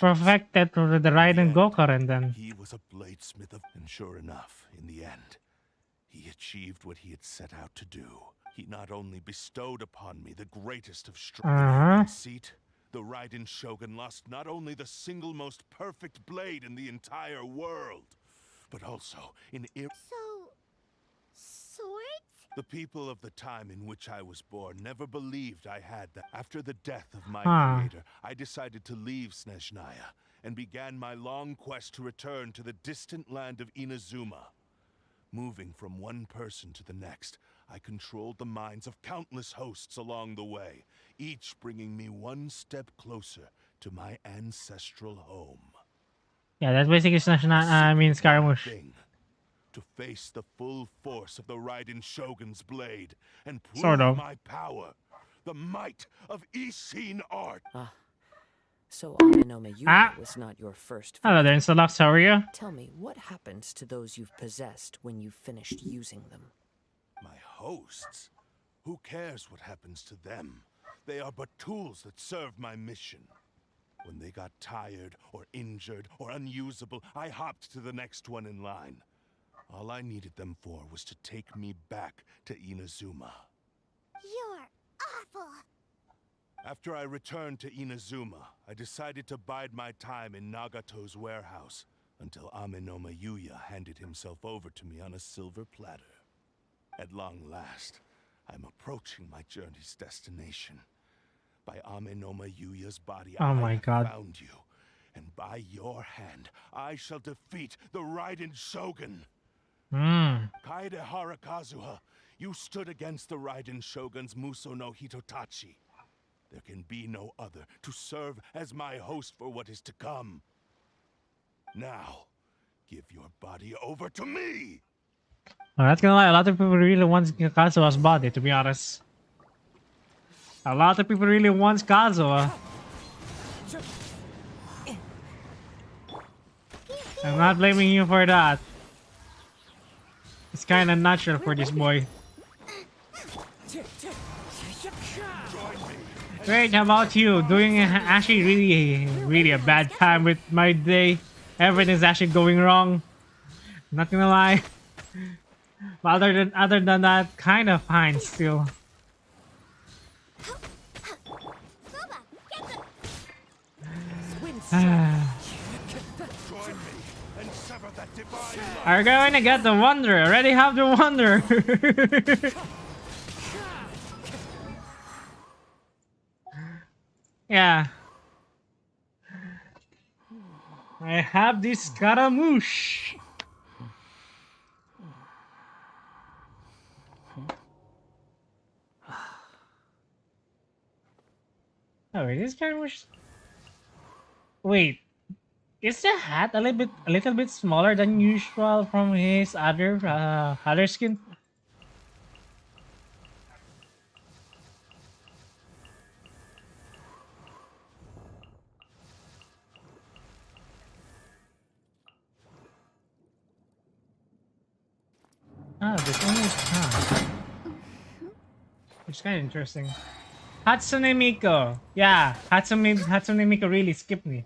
perfected for the Raiden Gokuren then. He was a bladesmith and sure enough, in the end, he achieved what he had set out to do. He not only bestowed upon me the greatest of conceit, the Raiden Shogun lost not only the single most perfect blade in the entire world, but also in Swords? The people of the time in which I was born never believed I had that. After the death of my creator, I decided to leave Snezhnaya and began my long quest to return to the distant land of Inazuma. Moving from one person to the next, I controlled the minds of countless hosts along the way, each bringing me one step closer to my ancestral home. Yeah, that's basically Scaramouche. To face the full force of the Raiden Shogun's blade and prove my power, the might of Ishin art. So Amenome Yuya was not your first victim. Hello there, Instaloxaria. Tell me, what happens to those you've possessed when you've finished using them? My hosts? Who cares what happens to them? They are but tools that serve my mission. When they got tired or injured or unusable, I hopped to the next one in line. All I needed them for was to take me back to Inazuma. You're awful! After I returned to Inazuma, I decided to bide my time in Nagato's warehouse until Amenome Yuya handed himself over to me on a silver platter. At long last, I'm approaching my journey's destination. By Amenome Yuya's body, I have found you, and by your hand, I shall defeat the Raiden Shogun. Kaedehara Kazuha, you stood against the Raiden Shogun's Muso no Hitotachi. There can be no other to serve as my host for what is to come. Now, give your body over to me! I'm not gonna lie, a lot of people really want Kazuha's body, to be honest. A lot of people really want Kazuha. I'm not blaming you for that. It's kinda natural for this boy. Great, how about you? Doing actually really a bad time with my day. Everything's actually going wrong. Not gonna lie. But other than that, kind of fine still. Are going to get the wonder. Already have the wonder. Yeah. I have this Scaramouche. Oh, wait, this Scaramouche. Wait. Is the hat a little bit smaller than usual from his other skin? Ah, this one is it's kind of interesting. Hatsune Miku. Yeah, Hatsune Miku really skipped me.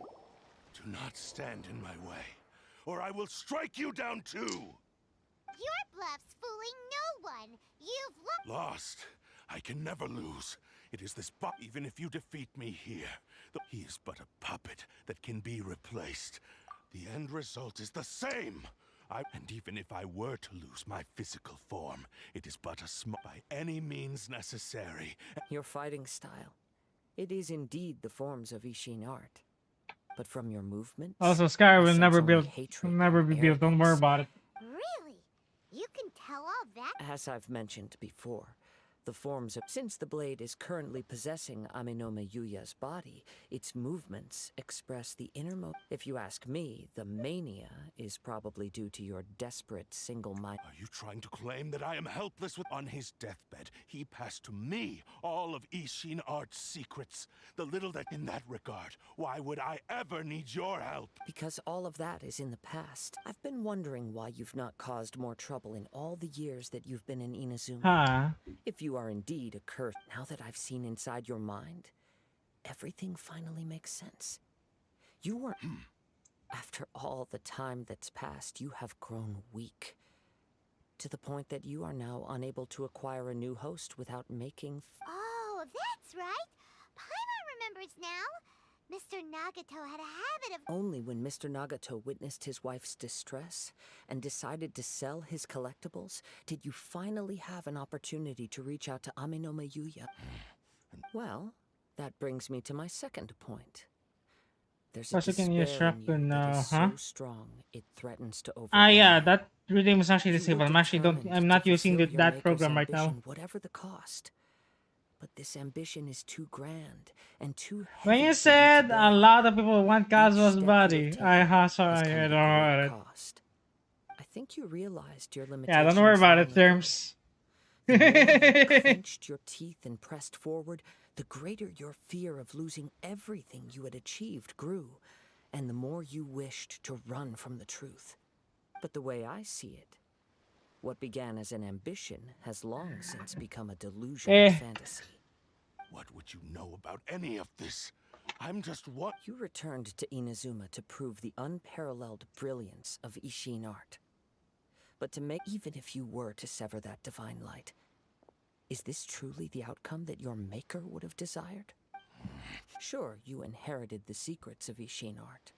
Do not stand in my way, or I will strike you down too! Your bluff's fooling no one! You've lost. I can never lose. It is this even if you defeat me here, he is but a puppet that can be replaced. The end result is the same! And even if I were to lose my physical form, it is but by any means necessary. Your fighting style. It is indeed the forms of Ishin art. But from your movements, Also, Sky I will sense only hatred never and be built. Don't worry arrogance. about it. Really? You can tell all that? As I've mentioned before, the forms of... Since the blade is currently possessing Aminome Yuya's body, its movements express the innermost... If you ask me, the mania is probably due to your desperate single-minded... Are you trying to claim that I am helpless with... On his deathbed, he passed to me all of Ishin Art's secrets. The little that... In that regard, why would I ever need your help? Because all of that is in the past. I've been wondering why you've not caused more trouble in all the years that you've been in Inazuma. Huh. If you are indeed a curse, now that I've seen inside your mind, everything finally makes sense. You were... After all the time that's passed, you have grown weak. To the point that you are now unable to acquire a new host without making... Oh, that's right. Paimon remembers now. Mr. Nagato had a habit of... Only when Mr. Nagato witnessed his wife's distress and decided to sell his collectibles did you finally have an opportunity to reach out to Aminome Yuya. Well, that brings me to my second point. There's a Also, can you despair in instruct you on, that is huh? so strong it threatens to overwhelm Ah, yeah, you. that reading was actually You were disabled. I'm actually determined I'm to not using fulfill your that maker's program right now. ambition, whatever the cost. But this ambition is too grand and too When heavy you for you to said a bear. lot of people want Each Kazuha's step you body, have taken I has sorry, come I at don't a know great about it. cost. I think you realized your Yeah, limitations don't worry about long it, ago. terms. The more you clenched your teeth and pressed forward, the greater your fear of losing everything you had achieved grew, and the more you wished to run from the truth. But the way I see it, what began as an ambition has long since become a delusion and fantasy. What would you know about any of this? I'm just what? You returned to Inazuma to prove the unparalleled brilliance of Ishin art. But to make, even if you were to sever that divine light, is this truly the outcome that your maker would have desired? Sure, you inherited the secrets of Ishin art.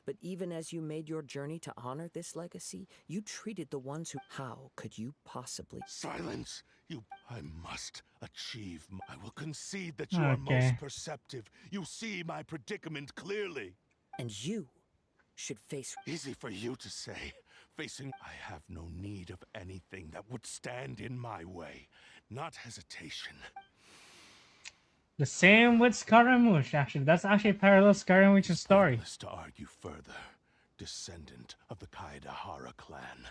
But even as you made your journey to honor this legacy, you treated the ones who... How could you possibly... Silence! I must achieve. I will concede that you are most Okay. perceptive. You see my predicament clearly. And you should face... Easy for you to say. Facing... I have no need of anything that would stand in my way. Not hesitation. The same with Scaramouche, actually. That's actually a parallel Scaramuche's story. Pointless to argue further. Descendant of the Kaedahara clan.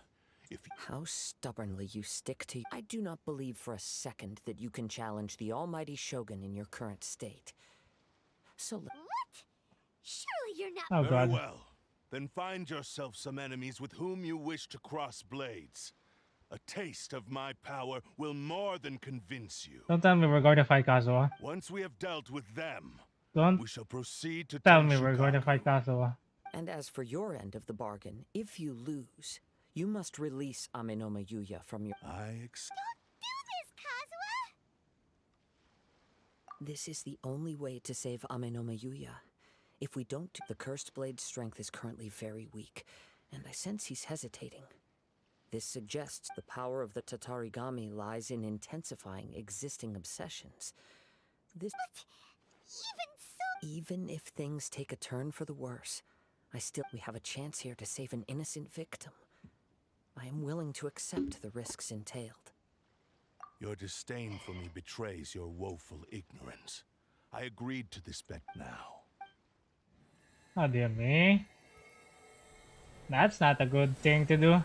If you... How stubbornly you stick to... I do not believe for a second that you can challenge the almighty Shogun in your current state. So... What? Surely you're not... Oh, Very God. well. Then find yourself some enemies with whom you wish to cross blades. A taste of my power will more than convince you. Don't tell me we're going to fight Kazuha. Once we have dealt with them, Don't we shall proceed to tell me we're going to Tenshukaku. fight Kazuha. And as for your end of the bargain, if you lose, you must release Aminome Yuya from your... I Don't do this, Kazuha! This is the only way to save Aminome Yuya. If we don't, the Cursed Blade's strength is currently very weak, and I sense he's hesitating. This suggests the power of the Tatarigami lies in intensifying existing obsessions. This... But even so... Even if things take a turn for the worse, we have a chance here to save an innocent victim. I am willing to accept the risks entailed. Your disdain for me betrays your woeful ignorance. I agreed to this bet now. Oh, dear me. That's not a good thing to do.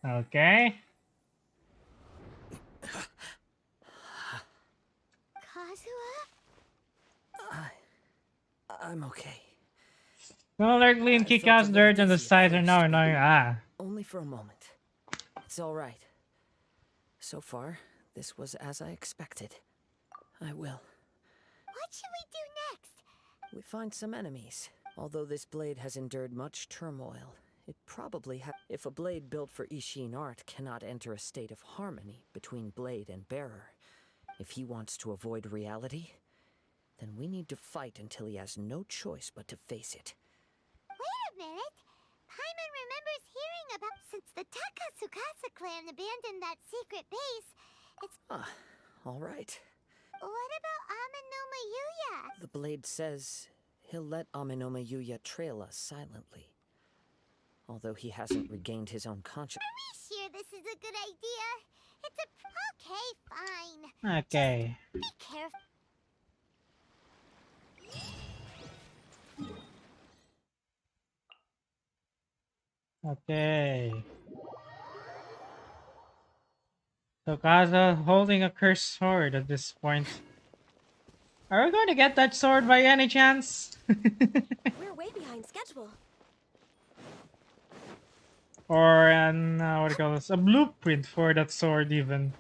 Okay. Kazuha? I'm okay. Don't let Lean kick felt a out little dirt and the dizzy at sides are now first, annoying. Ah. Only for a moment. It's all right. So far, this was as I expected. I will. What should we do next? We find some enemies. Although this blade has endured much turmoil, it probably if a blade built for Ishin art cannot enter a state of harmony between blade and bearer, if he wants to avoid reality, then we need to fight until he has no choice but to face it. Wait a minute. Paimon remembers hearing about... Since the Takasukasa clan abandoned that secret base, it's... All right. What about Amanoma Yuya? The blade says he'll let Amenoma Yuya trail us silently. Although he hasn't regained his own conscience. Are we sure this is a good idea? It's a... Okay, fine. Okay. Be careful. Okay. So Kaza holding a cursed sword at this point. Are we going to get that sword by any chance? We're way behind schedule. Or an what do you call this? A blueprint for that sword even.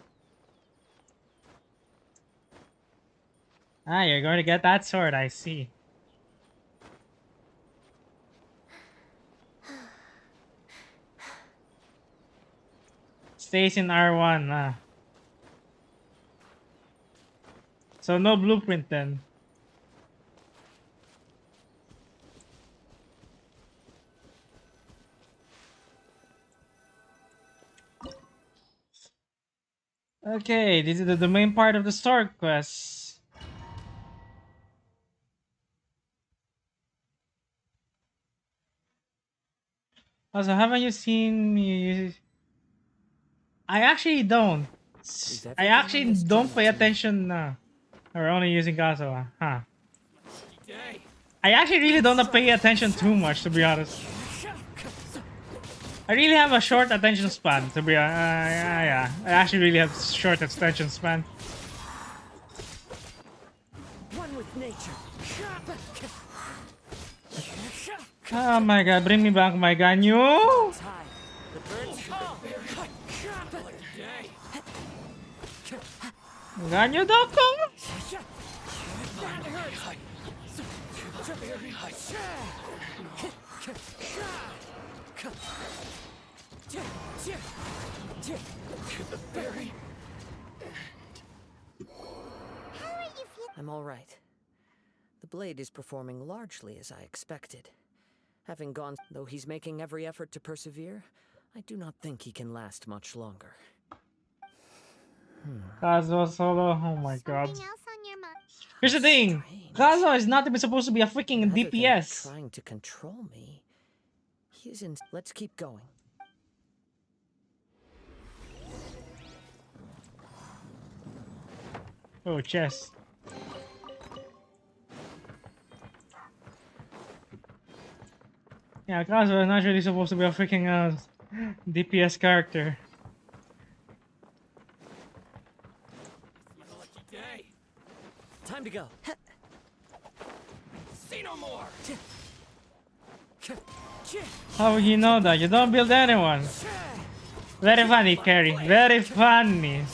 Ah, you're going to get that sword, I see. Stays in R1, ah. So no blueprint then. Okay, this is the main part of the story quest. Also, haven't you seen me? I actually don't. I actually don't pay attention. We're only using Kazuha. Huh. I actually really don't pay attention too much, to be honest. I really have a short attention span, to be honest. Yeah, I actually really have short attention span. One with nature. Oh my god, bring me back my Ganyu! Ganyu Dokong! I'm all right. The blade is performing largely as I expected. Having gone, though he's making every effort to persevere, I do not think he can last much longer. Kazuha solo, oh my god. Something else on your mind? Here's the thing! Kazuha is not even supposed to be a freaking Rather than DPS. trying to control me, he is in. Let's keep going. Oh, chest. Yeah, Kazuha is not really supposed to be a freaking DPS character. Time to go. See no more. How would you know that? You don't build anyone. Very funny, Carrie. Very funny.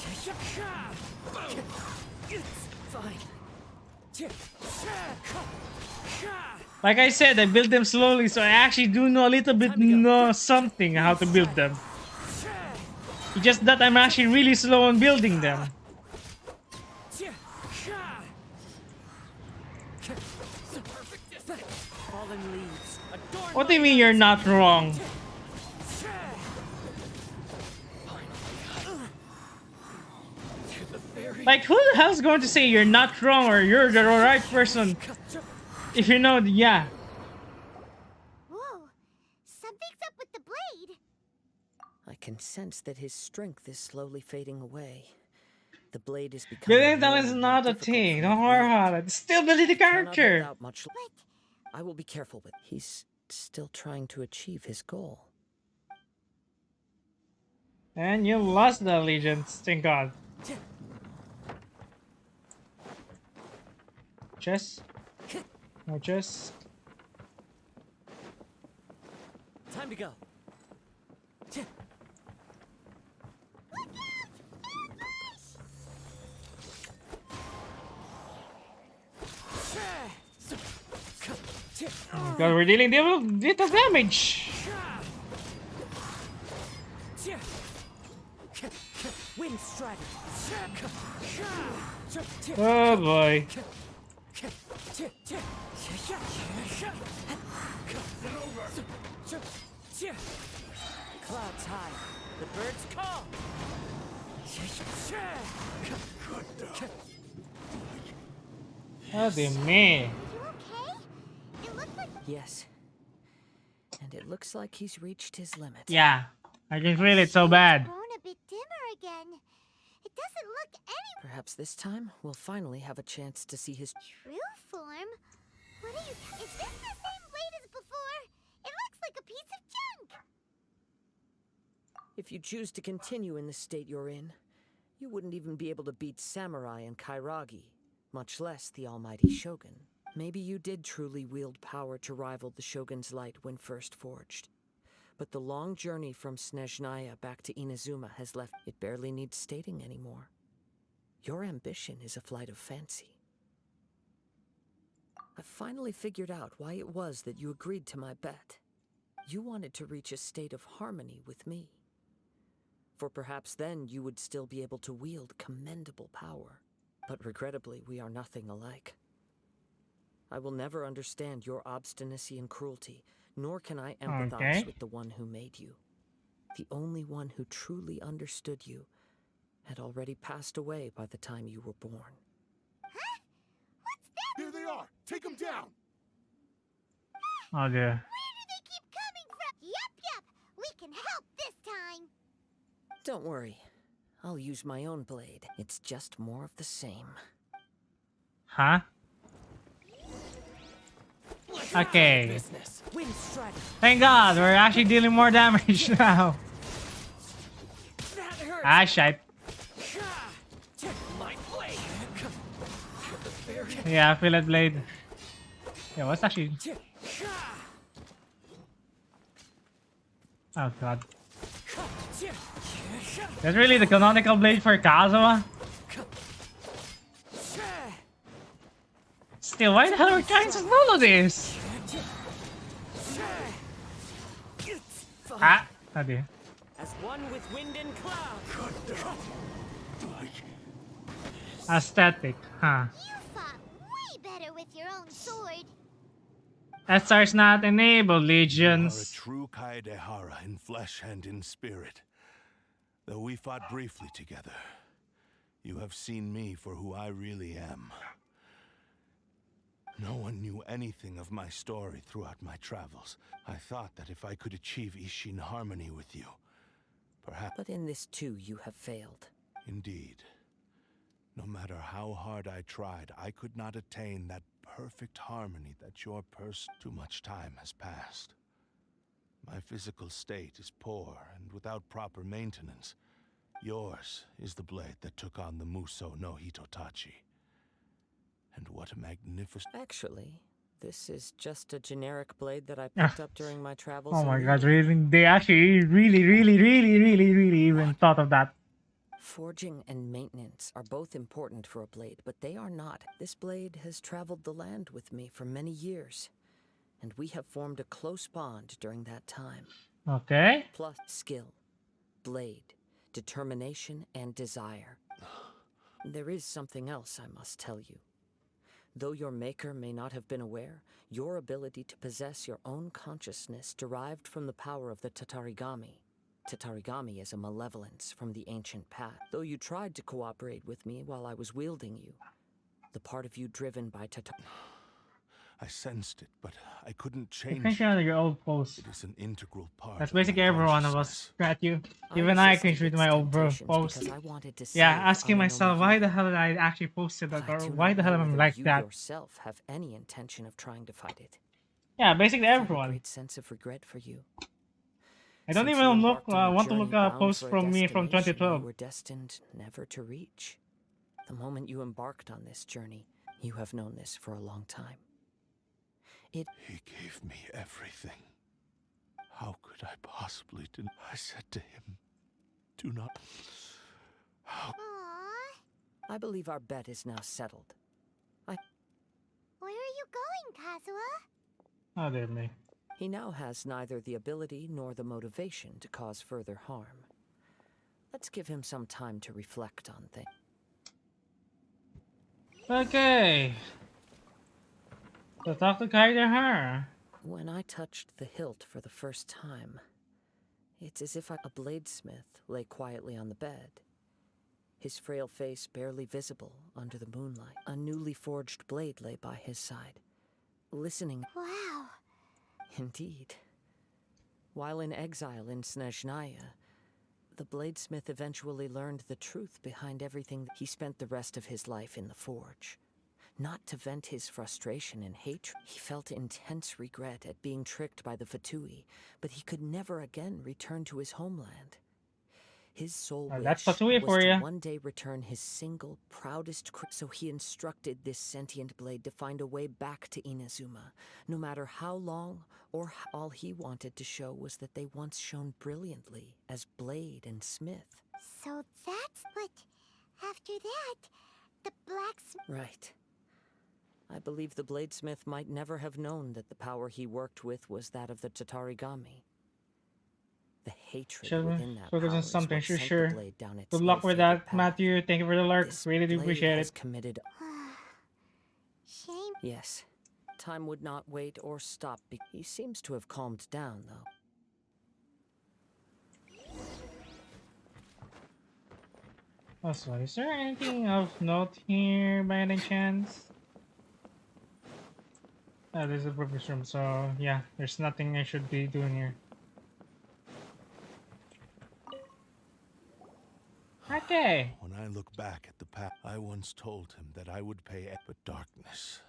Like I said, I build them slowly, so I actually do know a little bit know something how to build them. It's just that I'm actually really slow on building them. What do you mean you're not wrong? Like, who the hell's going to say you're not wrong or you're the right person if you know, yeah. Whoa, something's up with the blade. I can sense that his strength is slowly fading away. The blade is becoming. Building talent is not a thing. Don't worry about it. Still building the character. Much. I will be careful with. He's still trying to achieve his goal. And you lost the allegiance, thank God. Chest? No chest? Time to go. Oh God, we're dealing little damage. Wind Strider. Oh boy. Clouds high. The birds call. Oh, dear me. You okay? It looked like Yes. And it looks like he's reached his limit. Yeah, I can feel it so shade's bad. grown a bit dimmer again. It doesn't look any Perhaps this time we'll finally have a chance to see his true form. What are you? Is this the same blade as before? It looks like a piece of junk. If you choose to continue in the state you're in, you wouldn't even be able to beat Samurai and Kairagi, much less the almighty Shogun. Maybe you did truly wield power to rival the Shogun's light when first forged. But the long journey from Snezhnaya back to Inazuma has left it barely needs stating anymore. Your ambition is a flight of fancy. I've finally figured out why it was that you agreed to my bet. You wanted to reach a state of harmony with me. For perhaps then you would still be able to wield commendable power. But regrettably, we are nothing alike. I will never understand your obstinacy and cruelty, nor can I empathize with the one who made you. The only one who truly understood you had already passed away by the time you were born. Huh? What's that? Here they are! Take them down! Oh dear. Where do they keep coming from? Yup. We can help this time. Don't worry. I'll use my own blade. It's just more of the same. Huh? Okay. Thank God, we're actually dealing more damage now. Ah, shite. Yeah, feel it blade. Yeah, what's actually... Oh God. That's really the canonical blade for Kazuha? Still, why the hell are we trying to follow this? Ah, oh dear. As one with wind and cloud. Aesthetic, huh? You fought way better with your own sword. SR's not enabled, You are a legions. true Kaedehara in flesh and in spirit. Though we fought briefly together, you have seen me for who I really am. No one knew anything of my story throughout my travels. I thought that if I could achieve Ishin harmony with you, perhaps... But in this too, you have failed. Indeed. No matter how hard I tried, I could not attain that perfect harmony that your Too much time has passed. My physical state is poor and without proper maintenance. Yours is the blade that took on the Muso no Hitotachi. And what a magnificent... Actually, this is just a generic blade that I picked up during my travels. Oh my in God, Europe. really? They actually really even thought of that. Forging and maintenance are both important for a blade, but they are not. This blade has traveled the land with me for many years, and we have formed a close bond during that time. Okay. Plus skill, blade, determination, and desire. There is something else I must tell you. Though your maker may not have been aware, your ability to possess your own consciousness derived from the power of the Tatarigami. Tatarigami is a malevolence from the ancient past. Though you tried to cooperate with me while I was wielding you, the part of you driven by I sensed it, but I couldn't I change cringe it. out of your old post. It is an integral part That's of my basically every one of consciousness. us. Scratch you. Even I cringe with my old bro post. Yeah, asking myself why the hell did I actually posted that, or why the hell am I like you that? yourself have any intention of trying to fight it. Yeah, basically I feel a everyone. great sense of regret for you. I don't Since even you look. embarked on a Want to journey look at a bound post for a from me from destination 2012. You were destined never to reach. The moment you embarked on this journey, you have known this for a long time. He gave me everything. How could I possibly deny? I said to him, do not... How... Aww. I believe our bet is now settled. Where are you going, Kazuha? Oh dear me. He now has neither the ability nor the motivation to cause further harm. Let's give him some time to reflect on things. Okay. So talk to Kaedehara. When I touched the hilt for the first time, it's as if a bladesmith lay quietly on the bed, his frail face barely visible under the moonlight. A newly forged blade lay by his side, listening. Wow. Indeed. While in exile in Snezhnaya, the bladesmith eventually learned the truth behind everything. He spent the rest of his life in the forge. Not to vent his frustration and hatred. He felt intense regret at being tricked by the Fatui, but he could never again return to his homeland. His sole That's wish Fatui was for to you. one day return his single, proudest so he instructed this sentient blade to find a way back to Inazuma, no matter how long or all he wanted to show was that they once shone brilliantly as blade and smith. So that's what... After that, the blacksmith... Right. I believe the bladesmith might never have known that the power he worked with was that of the Tatarigami. The hatred Should within that focus power on is something, what sure, sent sure. the blade down its Good luck with ill-fated that, path. Matthew. Thank you for the lurk. This Really do blade appreciate has it. committed. Shame. Yes. Time would not wait or stop. He seems to have calmed down, though. Also, is there anything of note here by any chance? There's a purpose room, so yeah, there's nothing I should be doing here. Okay. When I look back at the past, I once told him that I would pay but darkness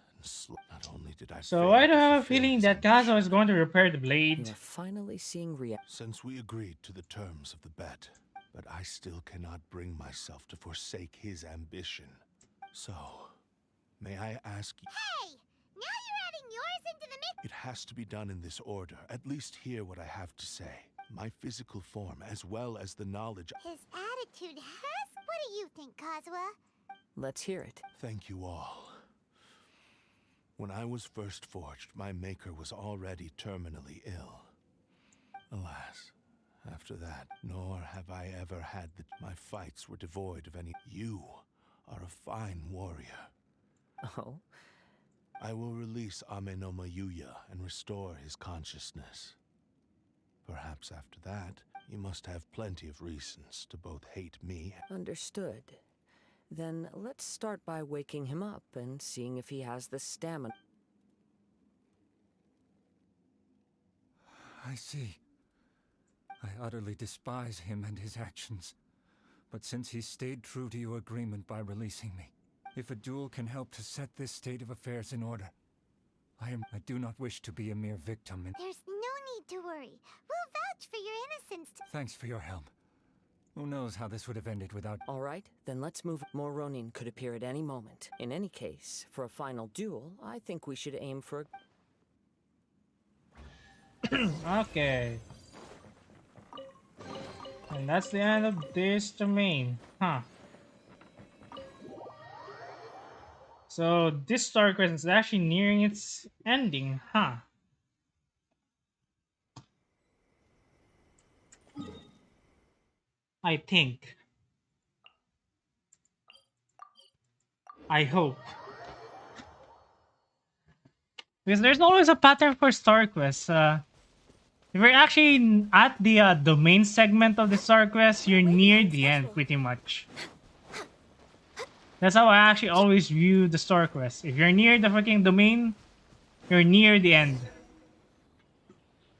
and not only did I So fail I do to have a fulfill feeling his that Kazo ambition, is going to repair the You blade. are finally seeing reality. since we agreed to the terms of the bet, but I still cannot bring myself to forsake his ambition. So, may I ask you? Hey! Now you're adding yours into the mix! It has to be done in this order. At least hear what I have to say. My physical form, as well as the knowledge. His attitude has... What do you think, Kazuha? Let's hear it. Thank you all. When I was first forged, my maker was already terminally ill. Alas, after that, nor have I ever had the... My fights were devoid of any... You are a fine warrior. Oh? I will release Amenoma Yuya and restore his consciousness. Perhaps after that, you must have plenty of reasons to both hate me. Understood. Then let's start by waking him up and seeing if he has the stamina. I see. I utterly despise him and his actions. But since he stayed true to your agreement by releasing me, if a duel can help to set this state of affairs in order, I do not wish to be a mere victim. There's no need to worry. We'll vouch for your innocence. Thanks for your help. Who knows how this would have ended without... All right, then let's move. More Ronin could appear at any moment. In any case, for a final duel, I think we should aim for Okay. And that's the end of this domain. Huh. So this story quest is actually nearing its ending, huh? I think. I hope. Because there's always a pattern for story quests. If you're actually at the domain segment of the story quest, you're near the end pretty much. That's how I actually always view the story quest. If you're near the freaking domain, you're near the end.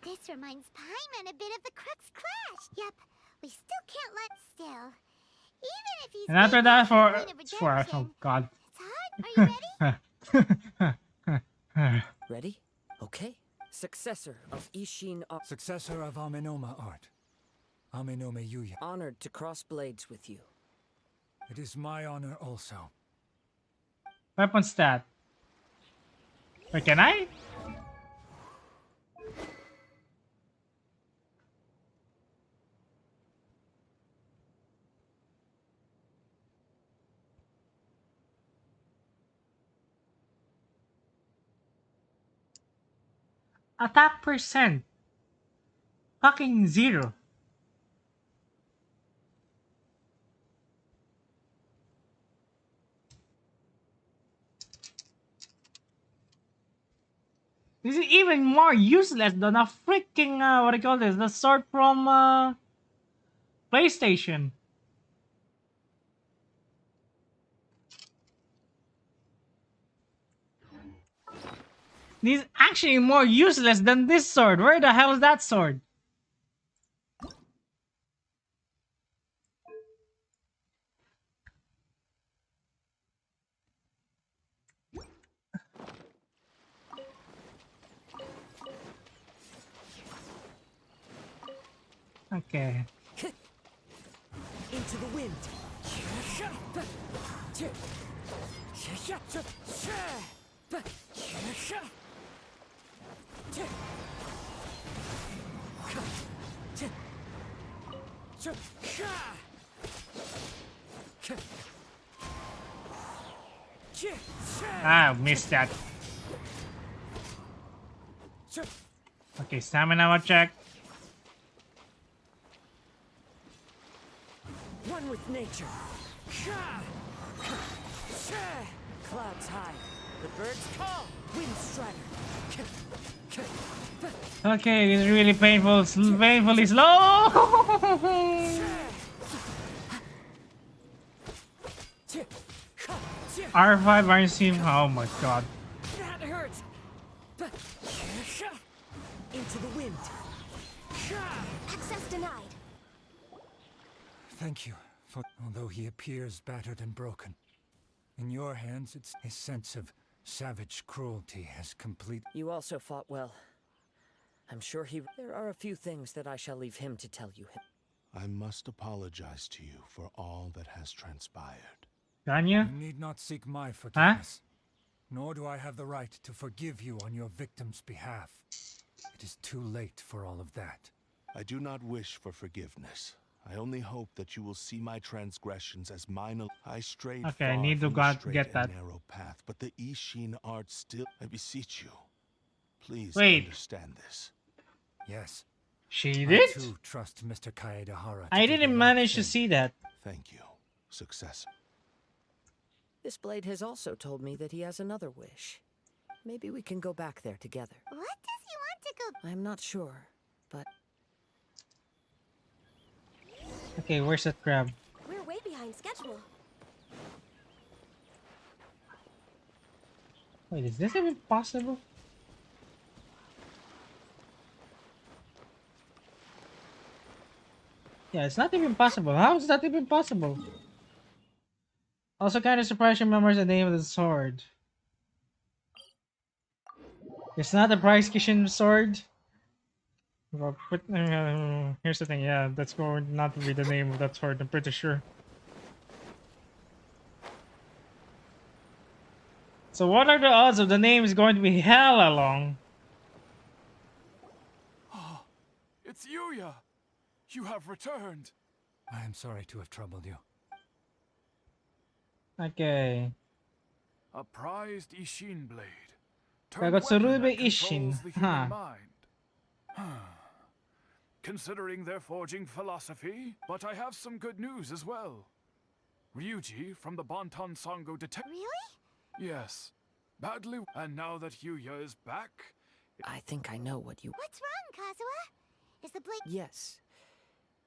This reminds Paimon a bit of the Crux Clash. Yep, we still can't let still. Even if he's... And after big that, on the point of oh redemption. god. It's hard. Are you ready? ready? Okay. Successor of Ishin Art. Successor of Amenoma art. Amenome Yuya. Honored to cross blades with you. It is my honor also. Weapon stat. Wait, can I? Attack percent. Fucking 0. This is even more useless than a freaking, what do you call this? The sword from, PlayStation. This actually more useless than this sword. Where the hell is that sword? Okay. Into the wind. Ah, missed that. Okay, stamina check. One with nature. Clouds high. The birds call. Wind strider. Okay, it's really painful. Painfully slow. R5 RC. Oh my god. That hurts. Into the wind. Access denied. Thank you, for although he appears battered and broken. In your hands, it's his sense of savage cruelty has complete. You also fought well. I'm sure he... There are a few things that I shall leave him to tell you. I must apologize to you for all that has transpired. Can you? You need not seek my forgiveness. Nor do I have the right to forgive you on your victim's behalf. It is too late for all of that. I do not wish for forgiveness. I only hope that you will see my transgressions as mine. I strayed Okay, I far need to from the straight get and that. narrow path, but the Ishin art still. I beseech you, please Wait. understand this. Yes. She I did? too trust Mr. Kaedahara. I didn't manage to see that. Thank you, successor. This blade has also told me that he has another wish. Maybe we can go back there together. What does he want to go? I'm not sure, but... Okay, where's that crab? We're way behind schedule. Wait, is this even possible? Yeah, it's not even possible. How is that even possible? Also kind of surprised you remembers the name of the sword. It's not a prize kitchen sword. Well, here's the thing, yeah, that's going not to be the name of that sword, I'm pretty sure. So what are the odds of the name is going to be hella long? It's Yuya! You have returned! I am sorry to have troubled you. Okay. A prized Ishin blade. Turned Kagotsurube weapon that Ishin. controls the human Huh. mind. Considering their forging philosophy, but I have some good news as well. Ryuji from the Bantan Sango detect. Really? Yes. Badly. And now that Yuya is back, I think I know what you... What's wrong, Kazuha? Is the blade... Yes.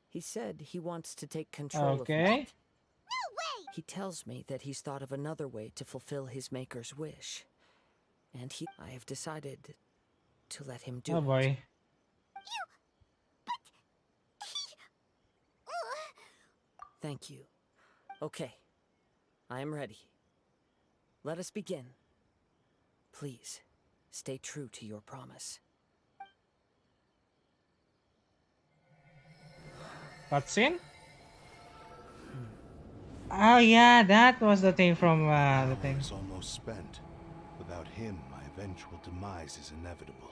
He said he wants to take control of... Okay. No way! He tells me that he's thought of another way to fulfill his maker's wish. And I have decided to let him do Oh it. boy. Thank you. Okay. I am ready. Let us begin. Please, stay true to your promise. Cutscene? Oh yeah, that was the thing from the Power thing. is almost spent. Without him, my eventual demise is inevitable.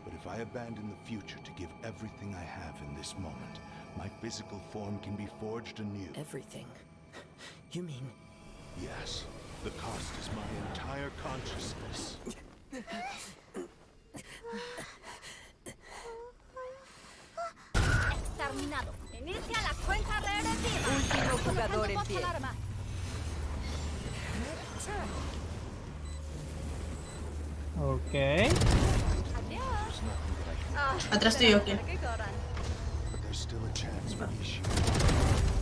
But if I abandon the future to give everything I have in this moment, my physical form can be forged anew. Everything? You mean... Yes. The cost is my entire consciousness. Exterminado. Inicia la cuenta regresiva. Último jugador en pie. Alarma. Okay. Adiós. Atrás tuyo, ¿qué? Que corran. But there's still a chance for Ishii.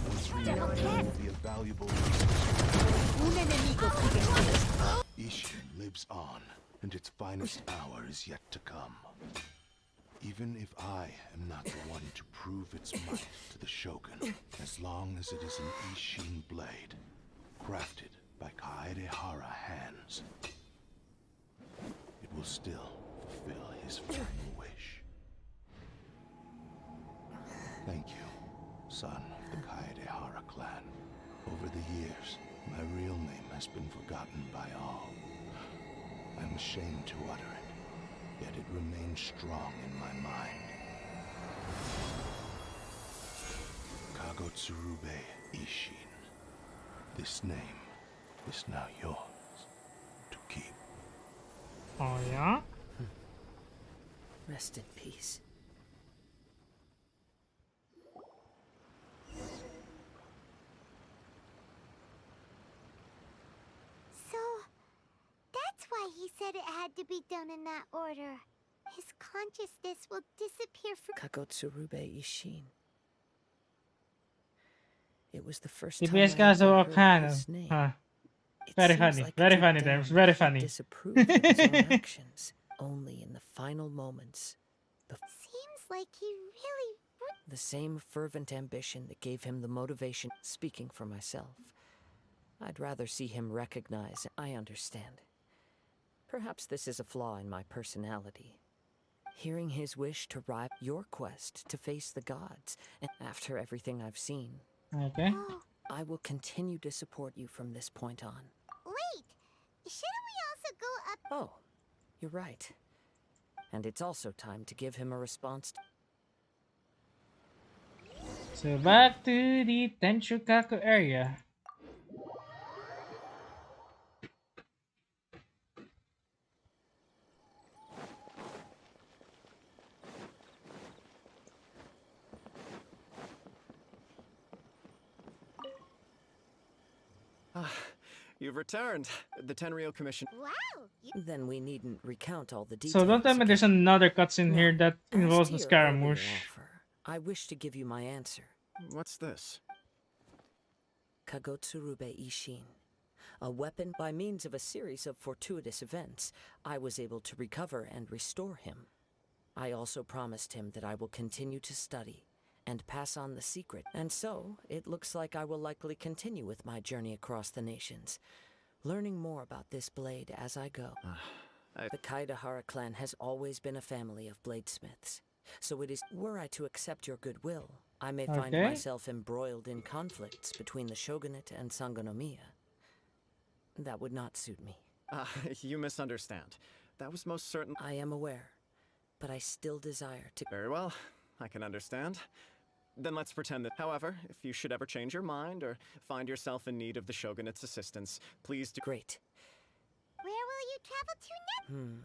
Once reunited, Democrat. will be a valuable resource. Un enemigo sigue. Ishii lives on. and its finest hour is yet to come. Even if I am not the one to prove its might to the Shogun, as long as it is an Ishin blade, crafted by Kaedehara hands, it will still fulfill his final wish. Thank you, son of the Kaedehara clan. Over the years, my real name has been forgotten by all. I'm ashamed to utter it, yet it remains strong in my mind. Kagotsurube Ishin. This name is now yours to keep. Oh yeah? Rest in peace. So, that's why he said it had to be done in that order. His consciousness will disappear from... Kagotsurube Ishin. It was the first time TPS I kaso ever o heard canon. his name. Huh. It Very seems funny. like Very deep funny down times. Very he funny. disapproved of his own actions. Only in the final moments, Seems like he really... the same fervent ambition that gave him the motivation. Speaking for myself, I'd rather see him recognize. I understand. Perhaps this is a flaw in my personality. Hearing his wish to rival your quest to face the gods, and after everything I've seen, Okay. Oh, I will continue to support you from this point on. wait! Shouldn't we also go up... Oh, you're right. And it's also time to give him a response. So back to the Tenshukaku area. You've returned. The Tenryou Commission. Wow! Then we needn't recount all the details. So don't tell me there's another cutscene here that As involves to the your earlier Scaramouche. offer, I wish to give you my answer. What's this? Kagotsurube Ishin. A weapon by means of a series of fortuitous events, I was able to recover and restore him. I also promised him that I will continue to study and pass on the secret. And so, it looks like I will likely continue with my journey across the nations, learning more about this blade as I go. The Kaedehara clan has always been a family of bladesmiths. So it is, were I to accept your goodwill, I may find Okay. myself embroiled in conflicts between the shogunate and Sangonomiya. That would not suit me. You misunderstand. That was most certain. I am aware, but I still desire to... Very well, I can understand. Then let's pretend that, however, if you should ever change your mind or find yourself in need of the shogunate's assistance, please do... Great. Where will you travel to next?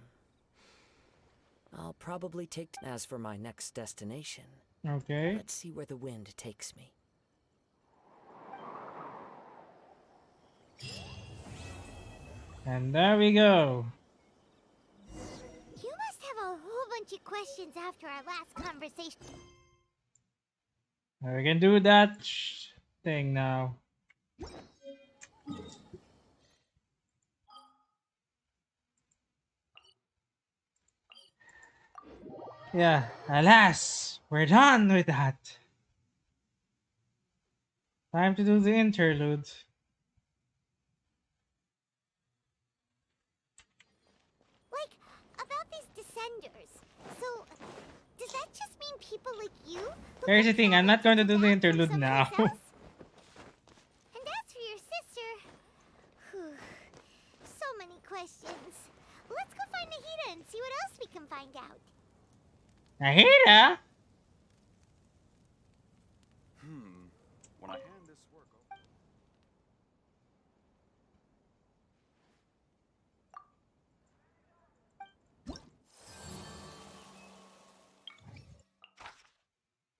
I'll probably take... As for my next destination, Okay. let's see where the wind takes me. And there we go. You must have a whole bunch of questions after our last conversation. We can do that thing now. Yeah, alas, we're done with that. Time to do the interlude. Like, about these descenders. So, does that just mean people like you? who Here's the can thing, I'm not going to do the travel from interlude someplace now. else? And as for your sister... Whew, so many questions. Let's go find Nahida and see what else we can find out. Nahida? When I hand this work over...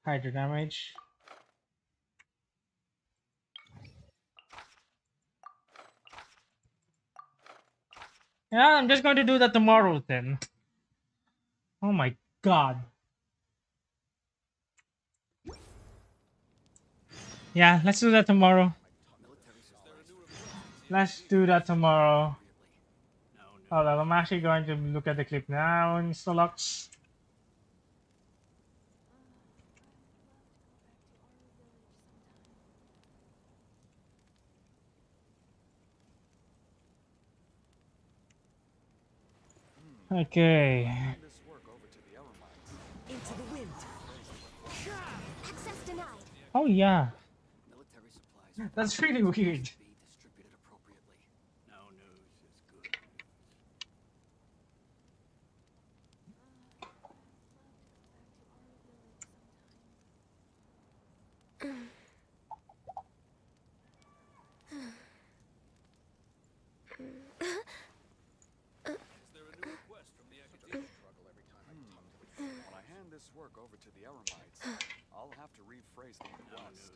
Hydro damage. Yeah, I'm just going to do that tomorrow then. Oh my god. Yeah, let's do that tomorrow. Let's do that tomorrow. Hold on, I'm actually going to look at the clip now in Stolux. Okay. Hand this work over to the Elamites. Into the wind. Access denied. Oh yeah, Military supplies that's really weird. be distributed appropriately. No news is good news. When I hand this work over to the Elamites, I'll have to rephrase the request.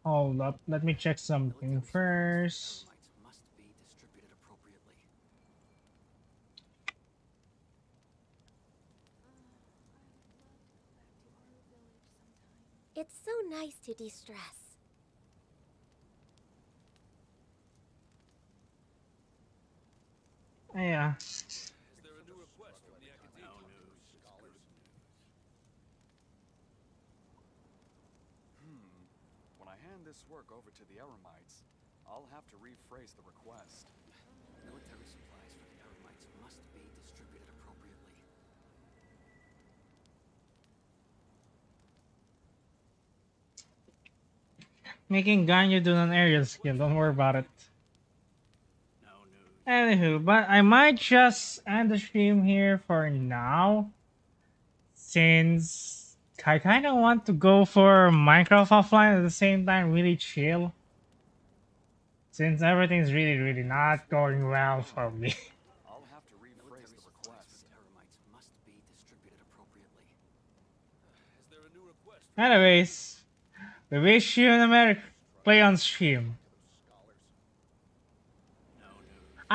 Hold up, let me check something first. Elamites must be distributed appropriately. It's so nice to de-stress. Yeah. When I hand this work over to the Elamites, I'll have to rephrase the request. Military supplies for the Elamites must be distributed appropriately. Making Ganyu do an aerial skill, don't worry about it. Anywho, but I might just end the stream here for now. Since I kind of want to go for Minecraft offline at the same time, really chill. Since everything's really not going well for me. I'll have to rephrase the request. Elamites must be distributed appropriately. Anyways, we wish you an American play on stream.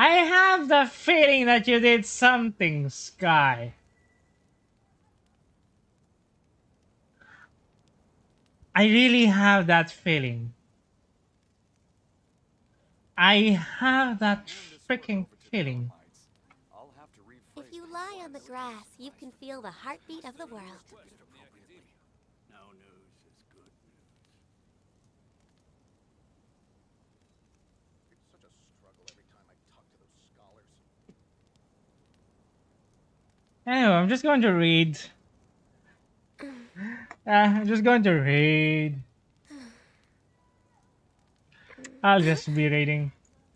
I have the feeling that you did something, Sky. I really have that feeling. I have that freaking feeling. I'll have to rephrase If you lie on the grass, you can feel the heartbeat of the world. appropriately. No news is good news. It's such a struggle every time I talk to those scholars. Anyway, I'm just going to read. I'm just going to read. I'll just be reading.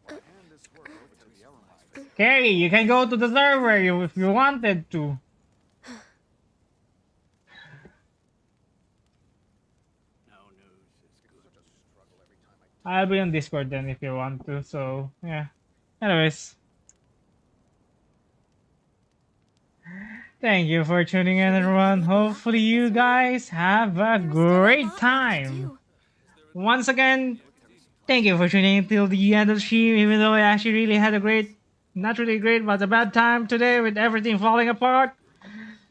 Hand this work over to the Elamites. Carrie, you can go to the server if you wanted to. No news is good. Such a struggle every time I I'll be on Discord then if you want to. So yeah. Anyways, thank you for tuning in, everyone. Hopefully you guys have a great time. Once again, thank you for tuning in till the end of the stream, even though I actually really had a great, not really great, but a bad time today with everything falling apart.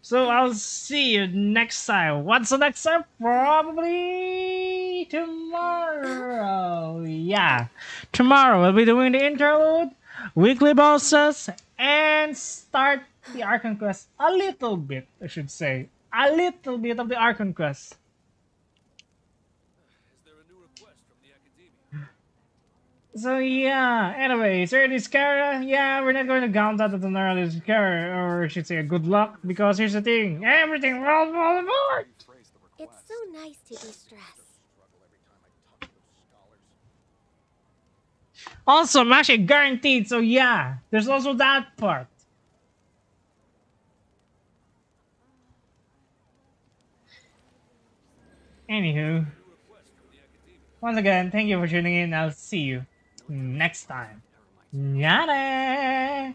So I'll see you next time. What's the next time? Probably tomorrow. Yeah. Tomorrow we'll be doing the interlude, weekly bosses, and start the Archon Quest a little bit, I should say. A little bit of the Archon Quest. So yeah, anyways, early Scara, yeah, we're not going to count that as an early Scara, or I should say a good luck, because here's the thing, everything will fall apart! It's so nice to de-stress. Also, I'm actually guaranteed, so yeah, there's also that part. Anywho, once again, thank you for tuning in, I'll see you next time. Yada!